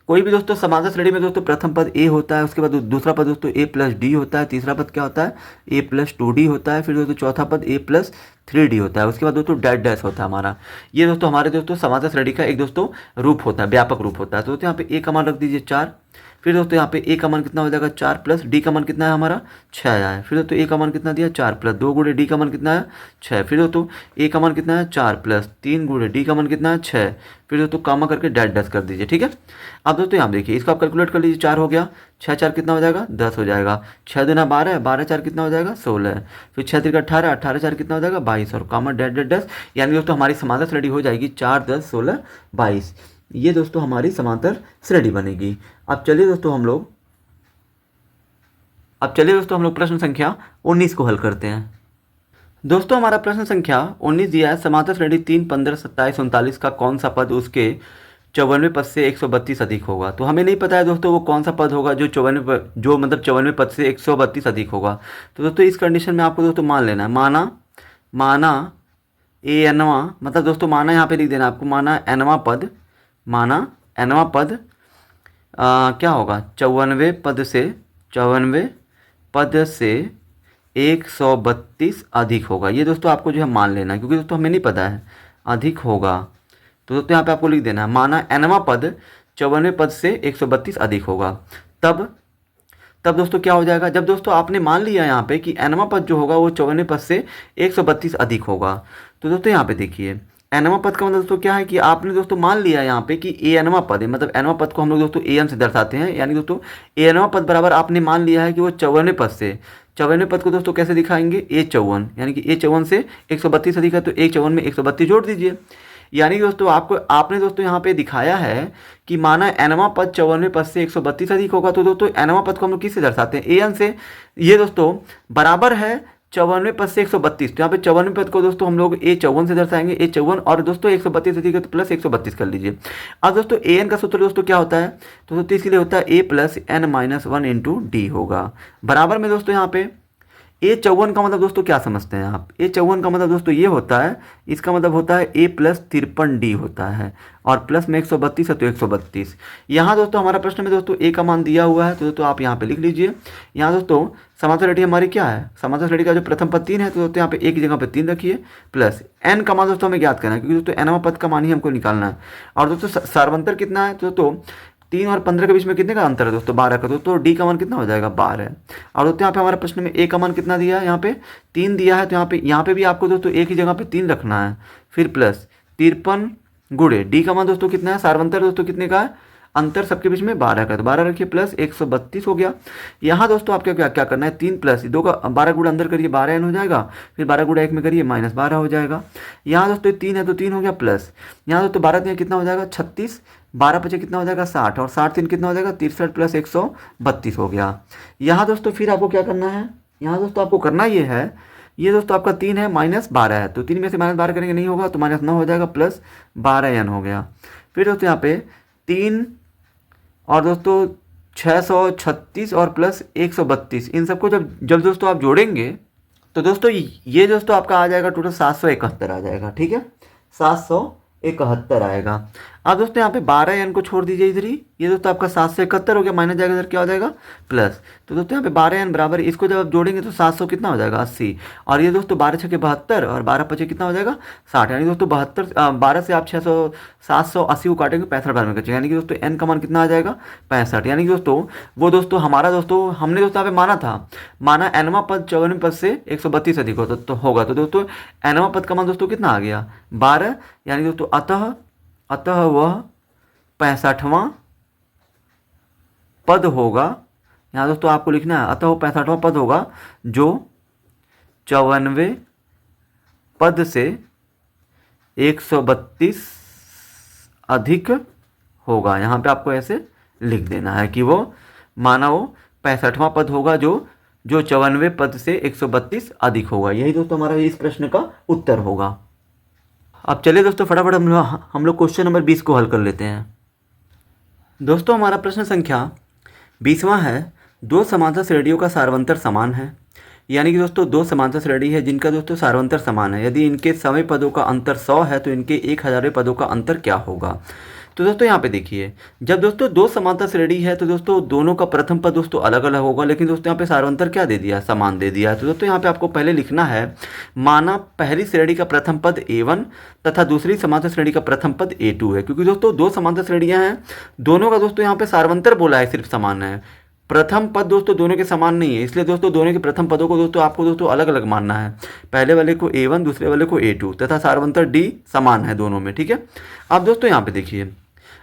कोई भी दोस्तों समांतर श्रेणी में दोस्तों प्रथम पद a होता है, उसके बाद दूसरा पद दोस्तों a प्लस d होता है, तीसरा पद क्या होता है a प्लस 2d होता है, फिर दोस्तों चौथा पद a प्लस 3d होता है, उसके बाद दोस्तों डैश डैश होता है हमारा। ये दोस्तों हमारे दोस्तों समांतर श्रेणी का एक दोस्तों रूप होता है, व्यापक रूप होता है। तो दोस्तों यहाँ पे a का मान रख दीजिए 4, फिर दोस्तों यहाँ पे ए का मान कितना हो जाएगा 4 प्लस डी का मान कितना है हमारा 6 आया। फिर दोस्तों ए का मान कितना दिया 4 प्लस 2 गुणे डी का मान कितना है 6। फिर दोस्तों ए का मान कितना है 4 प्लस 3 गुणे डी का मान कितना है 6। फिर दोस्तों कामा करके डैश डैश कर दीजिए, ठीक है। अब दोस्तों यहाँ देखिए इसको आप कैलकुलेट कर लीजिए, 4 हो गया, 6 4 कितना हो जाएगा 10 हो जाएगा, 6 दूना 12, 12 4 कितना हो जाएगा 16, फिर 6 3 18, 18 4 कितना हो जाएगा 22 और कामा डैश डैश डैश, यानी दोस्तों हमारी समांतर श्रेणी हो जाएगी 4 10 16 22। ये दोस्तों हमारी समांतर श्रेणी बनेगी। अब चलिए दोस्तों हम लोग प्रश्न संख्या 19 को हल करते हैं। दोस्तों हमारा प्रश्न संख्या 19 दिया है, समांतर श्रेणी 3 15 27 39 का कौन सा पद उसके 54वें पद से 132 अधिक होगा। तो हमें नहीं पता है दोस्तों वो कौन सा पद होगा जो 54वें पद से 132 अधिक होगा। तो दोस्तों इस कंडीशन में आपको दोस्तों मान लेना है, माना ए एनवा, मतलब दोस्तों माना यहाँ पे लिख देना आपको, माना एनवा पद क्या होगा 54वें पद से 132 अधिक होगा। ये दोस्तों आपको जो है मान लेना है, क्योंकि दोस्तों हमें नहीं पता है अधिक होगा। तो दोस्तों यहाँ पे आपको लिख देना है माना एनवा पद 54वें पद से 132 अधिक होगा। तब दोस्तों क्या हो जाएगा, जब दोस्तों आपने मान लिया यहाँ पे कि एनवा पद जो होगा वो 54वें पद से 132 अधिक होगा। तो दोस्तों यहाँ पे देखिए एनवा पद का मतलब दोस्तों क्या है कि आपने दोस्तों मान लिया यहाँ पे कि ए एनवा पद है, मतलब एनवा पद को हम लोग दोस्तों ए एन से दर्शाते हैं, यानी दोस्तों ए एनवा पद बराबर आपने मान लिया है कि वो 54वें पद से, 54वें पद को दोस्तों कैसे दिखाएंगे ए 54, यानी कि ए 54 से 132 अधिक है तो ए 54 में 132 जोड़ दीजिए। यानी दोस्तों आपने दोस्तों यहाँ पे दिखाया है कि माना एनवा पद 54वें पद से 132 अधिक होगा। तो दोस्तों एनवा पद को हम लोग किससे दर्शाते हैं, ए एन से। ये दोस्तों बराबर है 54वें पद से 132, तो यहाँ पे 54वें पद को दोस्तों हम लोग ए 54 से दर्शाएंगे, ए 54 और दोस्तों 132 अधिक है तो प्लस 132 कर लीजिए। अब दोस्तों ए एन का सूत्र दोस्तों क्या होता है, तो दोस्तों इसके लिए होता है A plus N minus 1 into D होगा। बराबर में दोस्तों यहाँ पे ए 54 का मतलब दोस्तों क्या समझते हैं आप, ए 54 का मतलब दोस्तों ये होता है, इसका मतलब होता है ए प्लस 53 डी होता है, और प्लस में 132 है तो 132। यहाँ दोस्तों हमारा प्रश्न में दोस्तों ए का मान दिया हुआ है, तो दोस्तों आप यहाँ पे लिख लीजिए। यहाँ दोस्तों समांतर श्रेणी हमारी क्या है, समांतर श्रेणी का जो प्रथम पद 3 है, तो दोस्तों यहाँ पे एक जगह पे 3 रखिए, प्लस एन का मान दोस्तों हमें ज्ञात करना है, क्योंकि दोस्तों एनवा पद का मान ही हमको निकालना है। और दोस्तों सार्वंतर कितना है, तो दोस्तों 3 और 15 के बीच में कितने का अंतर है दोस्तों 12 का, तो डी का मान कितना हो जाएगा 12। और दोस्तों यहाँ पे हमारे प्रश्न में ए का मान कितना दिया है, यहाँ पे 3 दिया है, तो यहाँ पे भी आपको दोस्तों एक ही जगह पे 3 रखना है, फिर प्लस 53 गुणे डी का मान दोस्तों कितना है, सार्वंतर दोस्तों कितने का है, अंतर सबके बीच में 12 का, तो 12 रखिए प्लस 132 हो गया। यहाँ दोस्तों आपको क्या करना है, 3 प्लस 2 का 12 गुणा अंदर करिए 12 एन हो जाएगा, फिर 12 गुणा 1 में करिए माइनस 12 हो जाएगा। यहाँ दोस्तों 3 है तो 3 हो गया, प्लस यहाँ दोस्तों 12 3 कितना हो जाएगा 36, 12 पचे कितना हो जाएगा 60, और 60 3 कितना हो जाएगा 63 प्लस 132 हो गया। यहाँ दोस्तों फिर आपको क्या करना है, यहाँ दोस्तों आपको करना ये है, ये दोस्तों आपका 3 है माइनस 12 है, तो 3 में से माइनस 12 करेंगे नहीं होगा तो माइनस 9 हो जाएगा, प्लस 12 एन हो गया। फिर दोस्तों यहाँ पे 3 और दोस्तों 636 और प्लस 132, इन सबको जब दोस्तों आप जोड़ेंगे तो दोस्तों ये दोस्तों आपका आ जाएगा टोटल 771 आ जाएगा, ठीक है 771 आएगा। अब दोस्तों यहाँ पे 12 एन को छोड़ दीजिए इधर ही, ये दोस्तों आपका 771 हो गया, माइनस जाएगा इधर क्या हो जाएगा प्लस, तो दोस्तों यहाँ पे 12 एन बराबर इसको जब आप जोड़ेंगे तो 700 कितना हो जाएगा 80, और ये दोस्तों 12 छके 72 और 12 पचे कितना हो जाएगा 60, यानी दोस्तों 12 से आप 780 को काटेंगे 65 बार में बचेगा, यानी कि दोस्तों एन का मान कितना आ जाएगा 65। यानी कि दोस्तों वो दोस्तों हमारा दोस्तों हमने दोस्तों यहाँ पे माना था, माना एनवा पद 54वें पद से 132 अधिक होगा, तो दोस्तों एनवा पद का मान दोस्तों कितना आ गया 12, यानी दोस्तों अतः वह 65वां पद होगा। यहाँ दोस्तों आपको लिखना है अतः वो 65वां पद होगा जो 54वें पद से 132 अधिक होगा। यहाँ पे आपको ऐसे लिख देना है कि वो माना वो 65वां पद होगा जो 54वें पद से 132 अधिक होगा। यही दोस्तों हमारा इस प्रश्न का उत्तर होगा। अब चलिए दोस्तों फटाफट हम लोग क्वेश्चन नंबर 20 को हल कर लेते हैं। दोस्तों हमारा प्रश्न संख्या 20वां है, दो समांतर श्रेणियों का सार्वंतर समान है। यानी कि दोस्तों दो समांतर श्रेणी है जिनका दोस्तों सार्वंतर समान है। यदि इनके समय पदों का अंतर 100 है तो इनके 1000वें पदों का अंतर क्या होगा। तो दोस्तों यहाँ पे देखिए, जब दोस्तों दो समांतर श्रेणी है तो दोस्तों दोनों का प्रथम पद दोस्तों अलग अलग होगा, लेकिन दोस्तों यहाँ पे सार्वंतर क्या दे दिया, समान दे दिया है। तो दोस्तों यहाँ पे आपको पहले लिखना है, माना पहली श्रेणी का प्रथम पद a1 तथा दूसरी समांतर श्रेणी का प्रथम पद a2 है, क्योंकि दोस्तों दो समांतर श्रेणियाँ हैं, दोनों का दोस्तों यहाँ पे सार्वंतर बोला है, सिर्फ समान है। प्रथम पद दोस्तों दोनों के समान नहीं है, इसलिए दोस्तों दोनों के प्रथम पदों को दोस्तों आपको दोस्तों अलग अलग मानना है। पहले वाले को a1, दूसरे वाले को a2 तथा सार्वंतर d समान है दोनों में, ठीक है। अब दोस्तों यहाँ पे देखिए,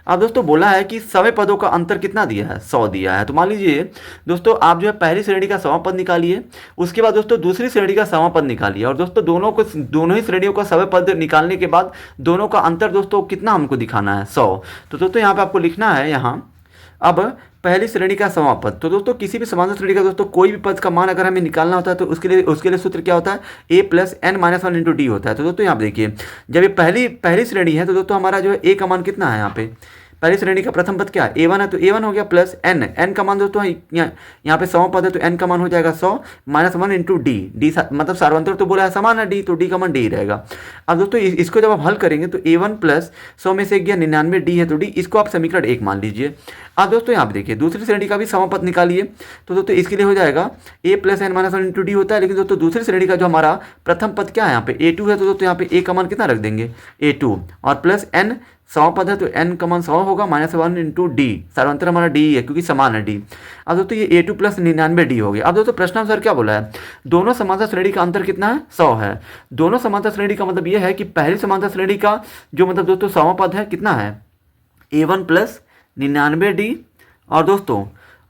अब दोस्तों बोला है कि सवे पदों का अंतर कितना दिया है, 100 दिया है। तो मान लीजिए दोस्तों आप जो है पहली श्रेणी का 100वां पद निकालिए, उसके बाद दोस्तों दूसरी श्रेणी का 100वां पद निकालिए, और दोस्तों दोनों ही श्रेणियों का सवे पद निकालने के बाद दोनों का अंतर दोस्तों कितना हमको दिखाना है, 100। तो दोस्तों यहाँ पे आपको लिखना है, यहाँ अब पहली श्रेणी का 100वां पद, तो दोस्तों किसी भी समांतर श्रेणी का दोस्तों कोई भी पद का मान अगर हमें निकालना होता है तो उसके लिए सूत्र क्या होता है, a plus n minus 1 into D होता है। तो दोस्तों यहाँ पे देखिए, जब ये पहली श्रेणी है तो दोस्तों हमारा जो है a का मान कितना है, यहाँ पे पहली श्रेणी का प्रथम पद क्या है, a1 है, तो a1 हो गया प्लस n का मान दोस्तों यहाँ पे 100 पद है तो n का मान हो जाएगा 100 माइनस 1 इंटू डी मतलब सार्वंतर तो बोला है समान है d, तो d का मान d ही रहेगा। अब दोस्तों इसको जब आप हल करेंगे तो a1 प्लस 100 में से गया 99 d है, तो d इसको आप समीकरण 1 मान लीजिए। अब दोस्तों यहाँ पे देखिए दूसरी श्रेणी का भी समापद निकालिए, तो दोस्तों इसके लिए हो जाएगा a plus n minus 1 into D होता है, लेकिन दोस्तों दूसरी श्रेणी का जो हमारा प्रथम पद क्या है यहाँ पे a2 है, तो दोस्तों यहाँ पे a का मान कितना रख देंगे a2 और प्लस n 100 पद है तो n का मान 100 होगा माइनस 1 इंटू डी, सार्वंतर हमारा डी है क्योंकि समान है डी। अब दोस्तों ये a2 प्लस 99 डी हो गया। अब दोस्तों प्रश्नानुसार क्या बोला है, दोनों समांतर श्रेणी का अंतर कितना है, 100 है। दोनों समांतर श्रेणी का मतलब ये है कि पहली समांतर श्रेणी का जो मतलब दोस्तों 100वां पद है कितना है, a1 प्लस 99 डी,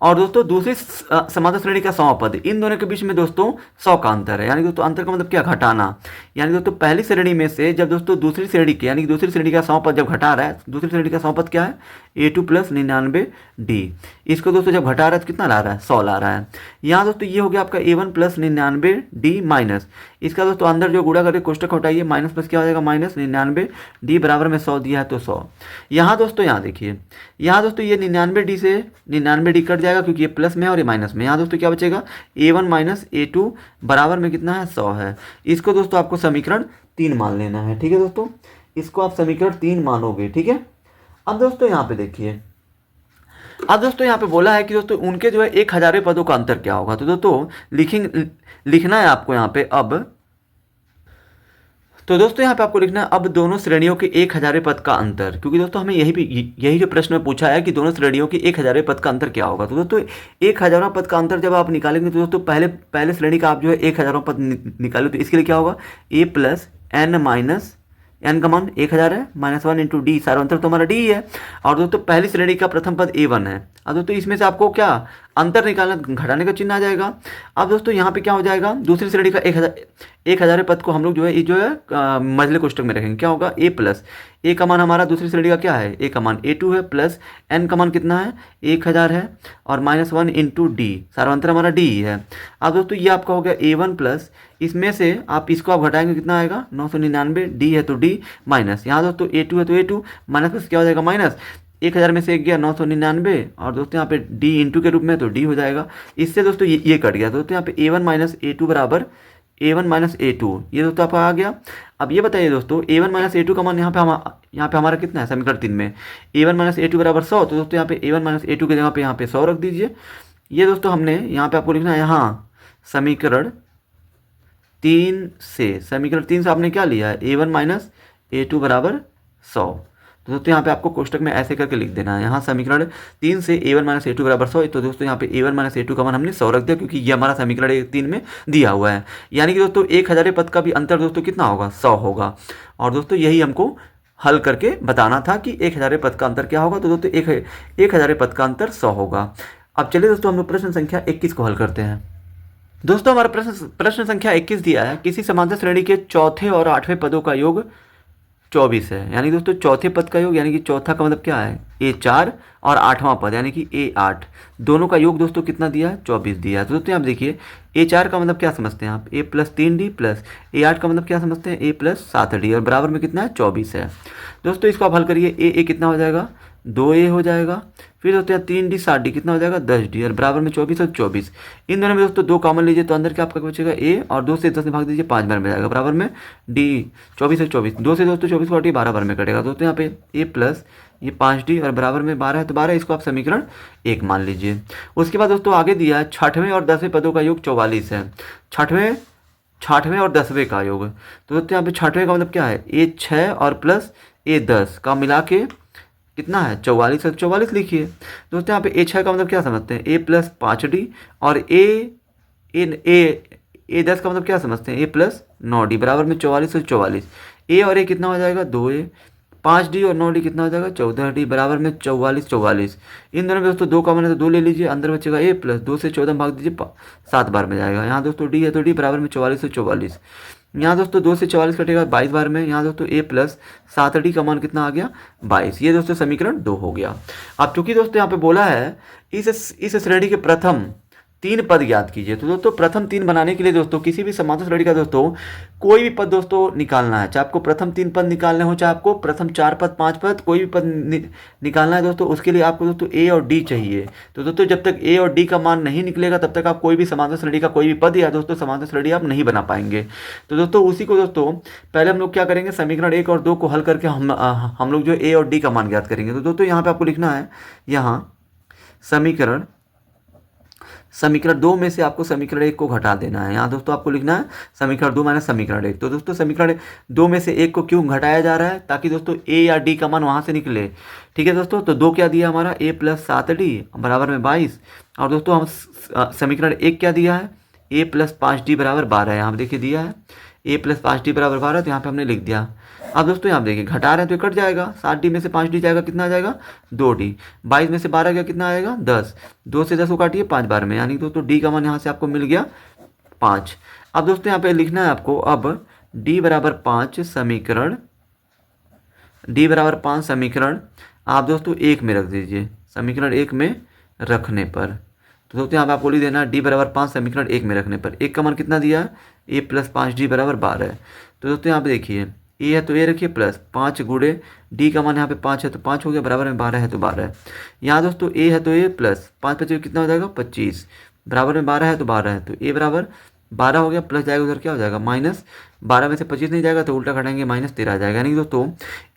और दोस्तों दूसरी समांतर श्रेणी का 100वां पद, इन दोनों के बीच में दोस्तों 100 का अंतर है। यानी दोस्तों अंतर का मतलब क्या, घटाना। यानी दोस्तों पहली श्रेणी में से जब दोस्तों दूसरी श्रेणी के यानी कि दूसरी श्रेणी का 100 पद जब घटा रहा है, दूसरी श्रेणी का 100 पद क्या है, a2 प्लस 99 डी, इसको दोस्तों जब घटा रहा है तो कितना ला रहा है, 100 ला रहा है। यहाँ दोस्तों ये हो गया आपका a1 प्लस 99 डी माइनस इसका दोस्तों अंदर जो गुणा करके कोष्टक हटाइए, माइनस प्लस क्या हो जाएगा, माइनस 99 डी बराबर में 100 दिया है तो 100। यहाँ दोस्तों यहाँ देखिए, यहाँ दोस्तों ये 99 डी से 99 डी कट जाएगा क्योंकि ये प्लस में है और ये माइनस में। यहाँ दोस्तों क्या बचेगा, a1 माइनस a2 बराबर में कितना है, 100 है। इसको दोस्तों आपको समीकरण 3 मान लेना है, ठीक है दोस्तों, इसको आप समीकरण 3 मानोगे, ठीक है। अब दोस्तों यहाँ पे देखिए, अब दोस्तों यहाँ पे बोला है कि दोस्तों उनके जो है 1000वें पदों का अंतर क्या होगा। तो दोस्तों लिखना है आपको यहाँ पे अब, तो दोस्तों यहाँ पे आपको लिखना है अब दोनों श्रेणियों के 1000वें पद का अंतर, क्योंकि दोस्तों हमें यही जो प्रश्न में पूछा है कि दोनों श्रेणियों के 1000वें पद का अंतर क्या होगा। तो दोस्तों 1000वां पद का अंतर जब आप निकालेंगे तो दोस्तों पहले श्रेणी का आप जो है 1000वां पद निकालो, तो इसके लिए क्या होगा, a plus n minus n का मान 1000 है माइनस 1 इंटू डी, सार्वंतर तो हमारा डी है, और दोस्तों पहली श्रेणी का प्रथम पद a1 है। अब दोस्तों इसमें से आपको क्या अंतर निकालना, घटाने का चिन्ह आ जाएगा। अब दोस्तों यहाँ पे क्या हो जाएगा, दूसरी श्रेणी का 1000वें पद को हम लोग जो है मझले कोष्टक में रखेंगे, क्या होगा, a प्लस a का मान हमारा दूसरी श्रेणी का क्या है, a का मान a2 है, प्लस n का मान कितना है, 1000 है, और माइनस 1 इंटू डी, सार्वंतर हमारा d ही है। अब दोस्तों ये आपका हो गया a1 प्लस, इसमें से आप इसको आप घटाएंगे कितना आएगा, 999 डी है तो d माइनस, यहाँ दोस्तों a2 है तो a2 माइनस प्लस क्या हो जाएगा, माइनस 1000 में से गया 999, और दोस्तों यहाँ पे d इंटू के रूप में तो d हो जाएगा। इससे दोस्तों ये कट गया, तो दोस्तों यहाँ पे a1 माइनस a2 बराबर a1 माइनस a2, ये दोस्तों आपका आ गया। अब ये बताइए दोस्तों a1 माइनस a2 का मान यहाँ पे हमारा कितना है, समीकरण 3 में a1 माइनस a2 बराबर 100, तो दोस्तों यहाँ पे a1 माइनस a2 की जगह पे यहाँ पे 100 रख दीजिए। ये दोस्तों हमने यहाँ पे आपको लिखना है, यहाँ समीकरण 3 से आपने क्या लिया है, a1 माइनस a2 बराबर 100। तो दोस्तों यहाँ पे आपको कोष्टक में ऐसे करके लिख देना है, यहाँ समीकरण 3 से a1 माइनस a2 बराबर 100। तो दोस्तों यहाँ पे a1 माइनस a2 का मान हमने 100 रख दिया क्योंकि ये हमारा समीकरण 3 में दिया हुआ है। यानी कि दोस्तों 1000वें पद का भी अंतर दोस्तों कितना होगा, 100 होगा। और दोस्तों यही हमको हल करके बताना था कि 1000वें पद का अंतर क्या होगा। तो दोस्तों 1000वें पद का अंतर 100 होगा। अब चलिए दोस्तों हम लोग प्रश्न संख्या 21 को हल करते हैं। दोस्तों हमारा प्रश्न संख्या 21 दिया है, किसी समांतर श्रेणी के चौथे और 8वें पदों का योग 24 है। यानी दोस्तों चौथे पद का योग, यानी कि चौथा का मतलब क्या है, a4, और 8वां पद यानी कि a8, दोनों का योग दोस्तों कितना दिया है, 24 दिया है। तो दोस्तों आप देखिए a4 का मतलब क्या समझते हैं आप, a plus 3d, plus a8 का मतलब क्या समझते हैं, a प्लस 7d, और बराबर में कितना है, 24 है। दोस्तों इसको आप हल करिए, a कितना हो जाएगा, 2a हो जाएगा। फिर दोस्तों यहाँ 3d 7d कितना हो जाएगा 10d और बराबर में 24 और 24। इन दोनों में दोस्तों 2 कॉमन लीजिए तो अंदर क्या आपका बचेगा a और 2 से 10 में भाग दीजिए 5 बार में जाएगा बराबर में d 24 और 24। 2 से दोस्तों 24 को 12 बार में कटेगा दोस्तों यहाँ पे a प्लस ये 5d और बराबर में 12 है तो 12 इसको आप समीकरण 1 मान लीजिए। उसके बाद दोस्तों आगे दिया है 6वें और 10वें पदों का योग 44 है। 6वें और 10वें का योग तो दोस्तों यहाँ पे 6वें का मतलब क्या है a 6 और प्लस a 10 का मिला के कितना है 44 है। 44 लिखिए दोस्तों। यहाँ पे a 6 का मतलब क्या समझते हैं a प्लस 5d और a 10 का मतलब क्या समझते हैं a प्लस 9d बराबर में 44 और 44। a और a कितना हो जाएगा 2a 5d और 9d कितना हो जाएगा 14d बराबर में 44 44। इन दोनों में दोस्तों 2 कॉमन है तो 2 ले लीजिए अंदर बचेगा a प्लस 2 से 14 भाग दीजिए 7 बार में जाएगा। यहाँ दोस्तों d है तो d बराबर में 44 और 44। यहाँ दोस्तों 2 से 44 कटेगा 22 बार में। यहाँ दोस्तों a प्लस 7d का मान कितना आ गया 22। ये दोस्तों समीकरण 2 हो गया। अब चूंकि दोस्तों यहाँ पे बोला है इस श्रेणी के प्रथम 3 पद ज्ञात कीजिए तो दोस्तों प्रथम 3 बनाने के लिए दोस्तों किसी भी समांतर श्रेणी का दोस्तों कोई भी पद दोस्तों निकालना है, चाहे आपको प्रथम 3 पद निकालने हो चाहे आपको प्रथम 4 पद 5 पद कोई भी पद निकालना है दोस्तों। उसके लिए आपको दोस्तों a और d चाहिए। तो दोस्तों जब तक a और d का मान नहीं निकलेगा तब तक आप कोई भी समांतर श्रेणी का कोई भी पद या दोस्तों समांतर श्रेणी आप नहीं बना पाएंगे। तो दोस्तों उसी को दोस्तों पहले हम लोग क्या करेंगे समीकरण 1 और 2 को हल करके हम लोग जो a और d का मान ज्ञात करेंगे। तो दोस्तों यहाँ पे आपको लिखना है यहाँ समीकरण 2 में से आपको समीकरण 1 को घटा देना है। यहाँ दोस्तों आपको लिखना है समीकरण 2 माइनस समीकरण 1। तो दोस्तों समीकरण 2 में से 1 को क्यों घटाया जा रहा है ताकि दोस्तों a या d का मान वहाँ से निकले। ठीक है दोस्तों। तो 2 क्या दिया हमारा a प्लस 7d बराबर में 22 और दोस्तों हम समीकरण 1 क्या दिया है a प्लस 5d बराबर 12 है। यहाँ देखिए दिया है a प्लस 5d बराबर 12 तो यहाँ पे हमने लिख दिया। अब दोस्तों यहाँ देखिए घटा रहे हैं तो कट जाएगा 7d में से 5d जाएगा कितना आ जाएगा 2d 22 में से 12 गया कितना आएगा 10 2 से 10 को काटिए 5 बार में यानी दोस्तों d का मान यहाँ से आपको मिल गया 5। अब दोस्तों यहाँ पे लिखना है आपको अब d बराबर 5 समीकरण आप दोस्तों 1 में रख दीजिए समीकरण 1 में रखने पर। तो दोस्तों यहाँ पे आपको लिख देना d बराबर 5 समीकरण 1 में रखने पर 1 का मान कितना दिया है a प्लस 5d बराबर 12 है। तो दोस्तों यहाँ पे देखिए a है तो a रखिए प्लस 5 गुणे d का मान यहाँ पे 5 है तो 5 हो गया बराबर में 12 है तो 12 है। यहाँ दोस्तों a है तो a प्लस 5 25 कितना हो जाएगा 25 बराबर में 12 है तो 12 है तो a बराबर 12 हो गया प्लस जाएगा उधर क्या हो जाएगा माइनस 12 में से 25 नहीं जाएगा तो उल्टा घटाएंगे -13 आ जाएगा यानी दोस्तों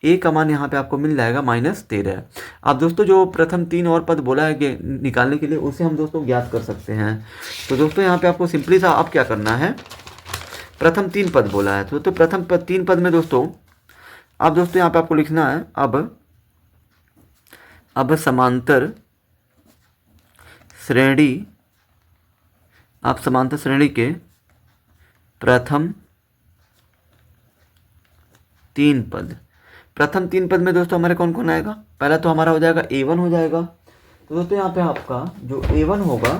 a का मान यहाँ पे आपको मिल जाएगा -13। अब दोस्तों जो प्रथम 3 और पद बोला है कि निकालने के लिए उसे हम दोस्तों ज्ञात कर सकते हैं। तो दोस्तों यहाँ पे आपको सिंपली सा अब क्या करना है प्रथम 3 पद बोला है तो प्रथम 3 पद में दोस्तों अब दोस्तों यहाँ पे आपको लिखना है अब समांतर श्रेणी के प्रथम 3 पद में दोस्तों हमारे कौन कौन आएगा। पहला तो हमारा हो जाएगा a1 हो जाएगा। तो दोस्तों यहाँ पे आपका जो a1 होगा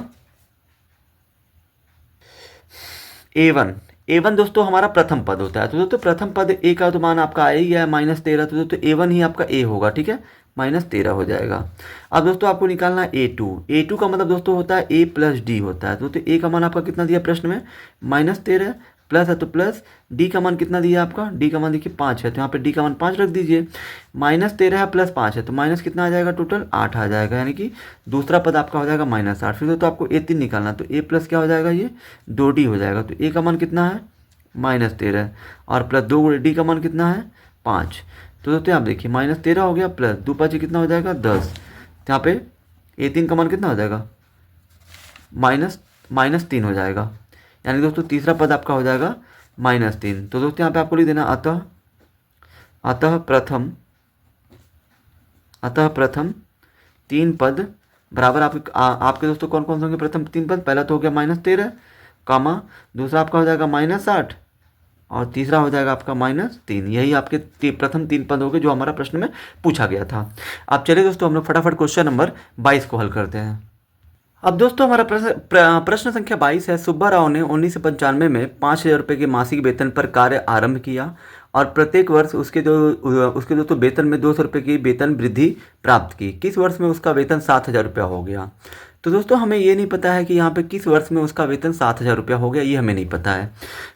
a1 दोस्तों हमारा प्रथम पद होता है। तो दोस्तों प्रथम पद a का तो मान आपका आ ही गया है -13 तो दोस्तों a1 ही आपका a होगा। ठीक है -13 हो जाएगा। अब दोस्तों आपको निकालना है a2 का मतलब दोस्तों होता है a प्लस d होता है। तो दोस्तों a का मान आपका कितना दिया प्रश्न में -13 प्लस है तो प्लस d का मान कितना दिया आपका d का मान देखिए 5 है तो यहाँ पे d का मान 5 रख दीजिए -13 है प्लस 5 है तो माइनस कितना आ जाएगा टोटल 8 आ जाएगा यानी कि दूसरा पद आपका हो जाएगा -8। फिर तो आपको a3 निकालना तो a प्लस क्या हो जाएगा ये 2d हो जाएगा। तो a का मान कितना है -13 और प्लस 2 d का मान कितना है 5। तो दोस्तों आप देखिए -13 हो गया प्लस 2 5 कितना हो जाएगा 10। तो यहाँ पे a3 का मान कितना हो जाएगा -3 हो जाएगा यानी दोस्तों तीसरा पद आपका हो जाएगा -3। तो दोस्तों यहाँ पे आपको लिख देना अतः प्रथम 3 पद बराबर आपके दोस्तों कौन कौन से होंगे प्रथम 3 पद। पहला तो हो गया -13 कामा दूसरा आपका हो जाएगा -8 और तीसरा हो जाएगा आपका -3। यही आपके प्रथम 3 पद हो गए जो हमारा प्रश्न में पूछा गया था। अब चलिए दोस्तों हम लोग फटाफट क्वेश्चन नंबर 22 को हल करते हैं। अब दोस्तों हमारा प्रश्न संख्या 22 है। सुब्बा राव ने 1995 में 5,000 रुपये के मासिक वेतन पर कार्य आरंभ किया और प्रत्येक वर्ष उसके दोस्तों वेतन में 200 रुपये की वेतन वृद्धि प्राप्त की। किस वर्ष में उसका वेतन 7,000 रुपया हो गया। तो दोस्तों हमें ये नहीं पता है कि यहाँ पे किस वर्ष में उसका वेतन 7,000 रुपया हो गया, ये हमें नहीं पता है।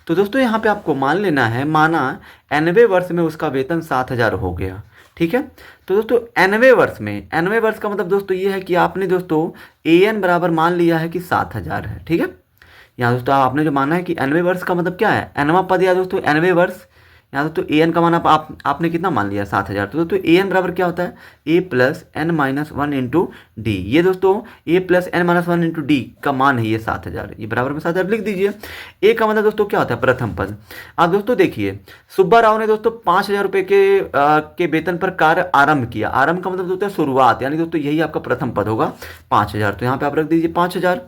तो दोस्तों यहाँ पे आपको मान लेना है, माना 90वें वर्ष में उसका वेतन 7,000 हो गया, ठीक है। तो दोस्तों 90वें वर्ष में, 90वें वर्ष का मतलब दोस्तों ये है कि आपने दोस्तों AN बराबर मान लिया है कि 7,000 है, ठीक है। यहाँ दोस्तों आपने जो माना है कि 90वें वर्ष का मतलब क्या है, nवां पद या दोस्तों 90वें वर्ष। यहाँ दोस्तों AN का मान आपने कितना मान लिया, 7,000। तो दोस्तों AN बराबर क्या होता है, A plus N minus 1 into D. ये दोस्तों A plus N minus 1 into D का मान है ये 7,000, ये बराबर में 7,000 लिख दीजिए। A का मतलब दोस्तों क्या होता है, प्रथम पद। अब दोस्तों देखिए, सुब्बा राव ने दोस्तों 5,000 रुपये के वेतन पर कार्य आरंभ किया। आरंभ का मतलब दोस्तों शुरुआत, यानी दोस्तों यही आपका प्रथम पद होगा 5,000। तो यहाँ पे आप रख दीजिए 5,000।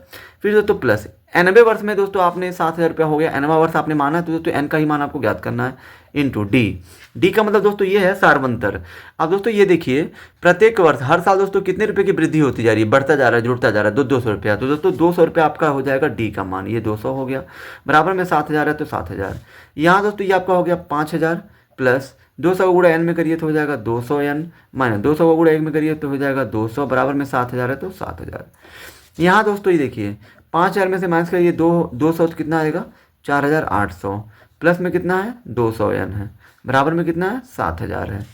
फिर दोस्तों प्लस 90वें वर्ष में दोस्तों आपने 7,000 रुपया हो गया, 90वां वर्ष आपने माना है, तो दोस्तों N का ही मान आपको ज्ञात करना है, इंटू डी। डी का मतलब दोस्तों ये है सार्वंतर। अब दोस्तों ये देखिए, प्रत्येक वर्ष हर साल दोस्तों कितने रुपए की वृद्धि होती जा रही है, बढ़ता जा रहा है, जुड़ता जा रहा है, 200 रुपया। तो दोस्तों 200 रुपया आपका हो जाएगा डी का मान, ये 200 हो गया, बराबर में 7,000 है तो 7,000। यहाँ दोस्तों ये आपका हो गया 5,000 प्लस 200 का गुणा N में करिए तो हो जाएगा 200N, माइनस 200 का गुणा 1 में करिए तो हो जाएगा 200, बराबर में 7,000 है तो 7,000। यहाँ दोस्तों ये देखिए, 5,000 में से माइनस करिए 200 तो कितना आएगा 4,800, प्लस में कितना है 200N है, बराबर में कितना है 7,000 है।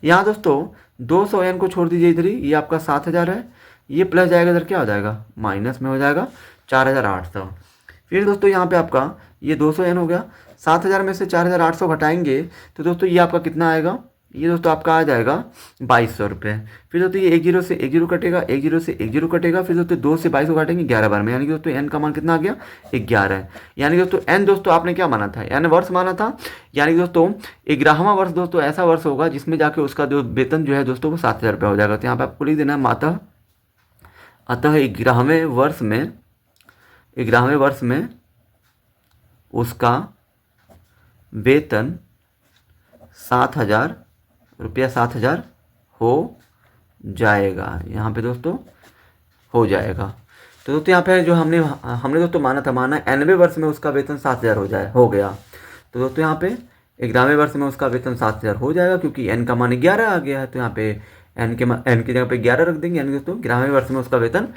यहाँ दोस्तों 200N को छोड़ दीजिए इधर ही, ये आपका 7,000 है, ये प्लस जाएगा इधर क्या हो जाएगा, माइनस में हो जाएगा 4,800। फिर दोस्तों यहाँ पे आपका ये 200N हो गया, 7,000 में से 4,800 घटाएंगे तो दोस्तों ये आपका कितना आएगा, ये दोस्तों आपका आ जाएगा 2,200 रुपये। फिर दोस्तों ये 1 0 से 1 0 कटेगा, 1 0 से 1 0 कटेगा, फिर दोस्तों 2 से 22 को काटेंगे 11 बार में, यानी कि दोस्तों N का मान कितना आ गया 11। यानी दोस्तों N दोस्तों आपने क्या माना था, N वर्ष माना था, यानी कि दोस्तों 11वां वर्ष दोस्तों ऐसा वर्ष होगा जिसमें जाके उसका जो वेतन जो है दोस्तों वो 7,000 रुपया हो जाएगा। तो यहाँ पे आपको लिख देना है माता, अतः 11वें वर्ष में उसका वेतन 7,000 रुपया 7,000 हो जाएगा, यहाँ पे दोस्तों हो जाएगा। तो दोस्तों यहाँ पे जो हमने दोस्तों माना 90वें वर्ष में उसका वेतन 7,000 हो गया। तो दोस्तों यहाँ पे 11वें वर्ष में उसका वेतन 7,000 हो जाएगा, क्योंकि N का मान 11 आ गया है, तो यहाँ पे N की जगह पे 11 रख देंगे, यानी दोस्तों 11वें वर्ष में उसका वेतन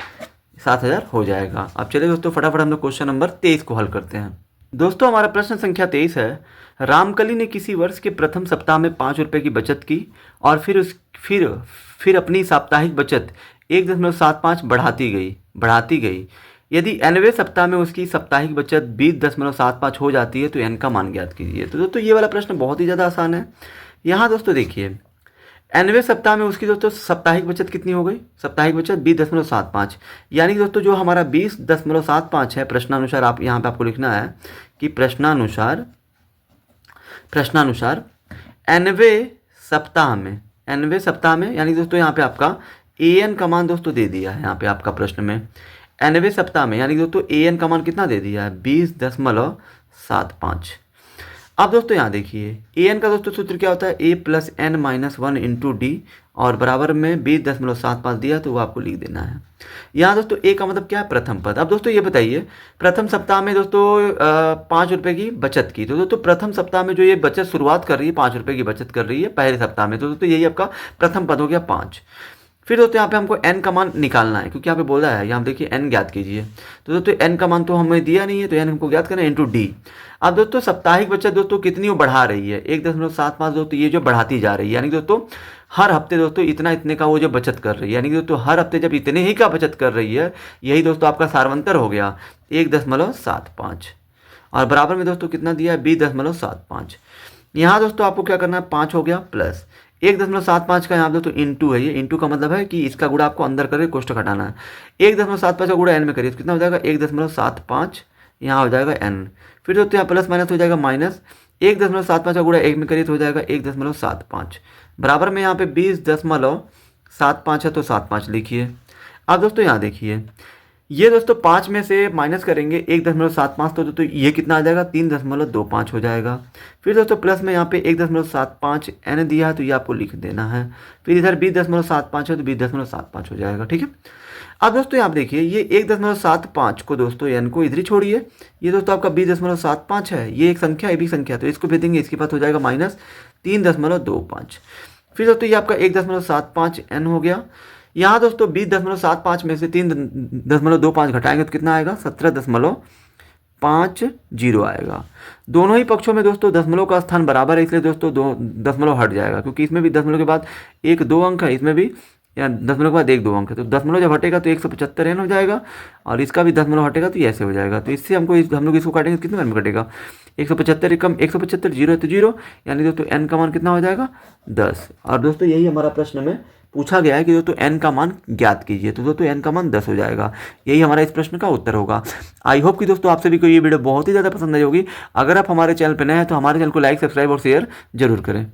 7,000 हो जाएगा। अब चलिए दोस्तों फटाफट हम लोग क्वेश्चन नंबर 23 को हल करते हैं। दोस्तों हमारा प्रश्न संख्या 23 है, रामकली ने किसी वर्ष के प्रथम सप्ताह में 5 रुपये की बचत की और फिर अपनी साप्ताहिक बचत 1.75 बढ़ाती गई। यदि 90वें सप्ताह में उसकी साप्ताहिक बचत 20.75 हो जाती है तो N का मान ज्ञात कीजिए। तो दोस्तों ये वाला प्रश्न बहुत ही ज़्यादा आसान है। यहाँ दोस्तों देखिए, 90वें सप्ताह में उसकी दोस्तों साप्ताहिक बचत कितनी हो गई, साप्ताहिक बचत 20.75, यानी कि दोस्तों जो हमारा 20.75 है, प्रश्नानुसार आप यहाँ पे आपको लिखना है कि प्रश्नानुसार 90वें सप्ताह में यानी दोस्तों यहाँ पे आपका AN का मान दोस्तों दे दिया है, यहाँ पे आपका प्रश्न में 90वें सप्ताह में, यानी दोस्तों AN का मान कितना दे दिया है 20.75। अब दोस्तों यहाँ देखिए, AN का दोस्तों सूत्र क्या होता है, A plus N minus 1 into D, और बराबर में 20.75 दिया तो वो आपको लिख देना है। यहाँ दोस्तों A का मतलब क्या है, प्रथम पद। अब दोस्तों ये बताइए, प्रथम सप्ताह में दोस्तों 5 रुपये की बचत की, तो दोस्तों प्रथम सप्ताह में जो ये बचत शुरुआत कर रही है, 5 रुपये की बचत कर रही है पहले सप्ताह में, तो दोस्तों यही आपका प्रथम पद हो गया 5। फिर दोस्तों यहाँ पे हमको N का मान निकालना है, क्योंकि यहाँ पे बोला है, यहाँ देखिए N ज्ञात कीजिए। तो दोस्तों N का मान तो हमें दिया नहीं है, तो N हमको ज्ञात करना है इंटू डी। अब दोस्तों साप्ताहिक बचत दोस्तों कितनी वो बढ़ा रही है, 1.75 दोस्तों ये जो बढ़ाती जा रही है, यानी दोस्तों हर हफ्ते दोस्तों इतने का वो जो बचत कर रही है, यानी दोस्तों हर हफ्ते जब इतने ही का बचत कर रही है, यही दोस्तों आपका सार्वंतर हो गया 1.75, और बराबर में दोस्तों कितना दिया है 20.75। यहाँ दोस्तों आपको क्या करना है, 5 हो गया प्लस 1.75 का यहाँ दोस्तों इंटू है, ये इंटू का मतलब है कि इसका गुणा आपको अंदर करके कोष्ठक हटाना है। 1.75 का गुणा N में करिए तो कितना हो जाएगा 1.75, यहाँ हो जाएगा N। फिर दोस्तों यहाँ प्लस माइनस हो जाएगा माइनस, 1.75 का गुणा 1 में करिए तो हो जाएगा 1.75, बराबर में यहाँ पे 20.75 है तो 75 लिखिए। अब दोस्तों यहाँ देखिए, ये दोस्तों 5 में से माइनस करेंगे 1.75, तो दोस्तों ये कितना आ जाएगा 3.25 हो जाएगा। फिर दोस्तों प्लस में यहाँ पे 1.75 N दिया है तो ये आपको लिख देना है। फिर इधर 20.75 है तो 20.75 हो जाएगा, ठीक है। अब दोस्तों आप देखिए, ये 1.75 को दोस्तों N को इधर ही छोड़िए, ये दोस्तों आपका 20.75 है, ये एक संख्या, ये भी संख्या, तो इसको भेज देंगे, इसके पास हो जाएगा माइनस 3.25। फिर दोस्तों ये आपका 1.75 N हो गया। यहाँ दोस्तों 20.75 में से 3.25 घटाएंगे तो कितना आएगा, 17.50 आएगा। दोनों ही पक्षों में दोस्तों दशमलव का स्थान बराबर है, इसलिए दोस्तों दो दशमलव हट जाएगा, क्योंकि इसमें भी दशमलव के बाद एक 2 अंक है, इसमें भी या दशमलव के बाद एक 2 अंक है, तो दशमलव जब हटेगा तो 175 एन हो जाएगा, और इसका भी दशमलव हटेगा तो ये ऐसे हो जाएगा। तो इससे हम लोग इसको काटेंगे तो कितने में कटेगा, 175 कम 175, जीरो है तो जीरो, यानी दोस्तों एन का मान कितना हो जाएगा, 10। और दोस्तों यही हमारा प्रश्न में पूछा गया है कि दोस्तों एन का मान ज्ञात कीजिए, तो दोस्तों एन का मान 10 हो जाएगा। यही हमारा इस प्रश्न का उत्तर होगा। आई होप कि दोस्तों आप सभी को ये वीडियो बहुत ही ज़्यादा पसंद आई होगी। अगर आप हमारे चैनल पर नए हैं तो हमारे चैनल को लाइक, सब्सक्राइब और शेयर जरूर करें।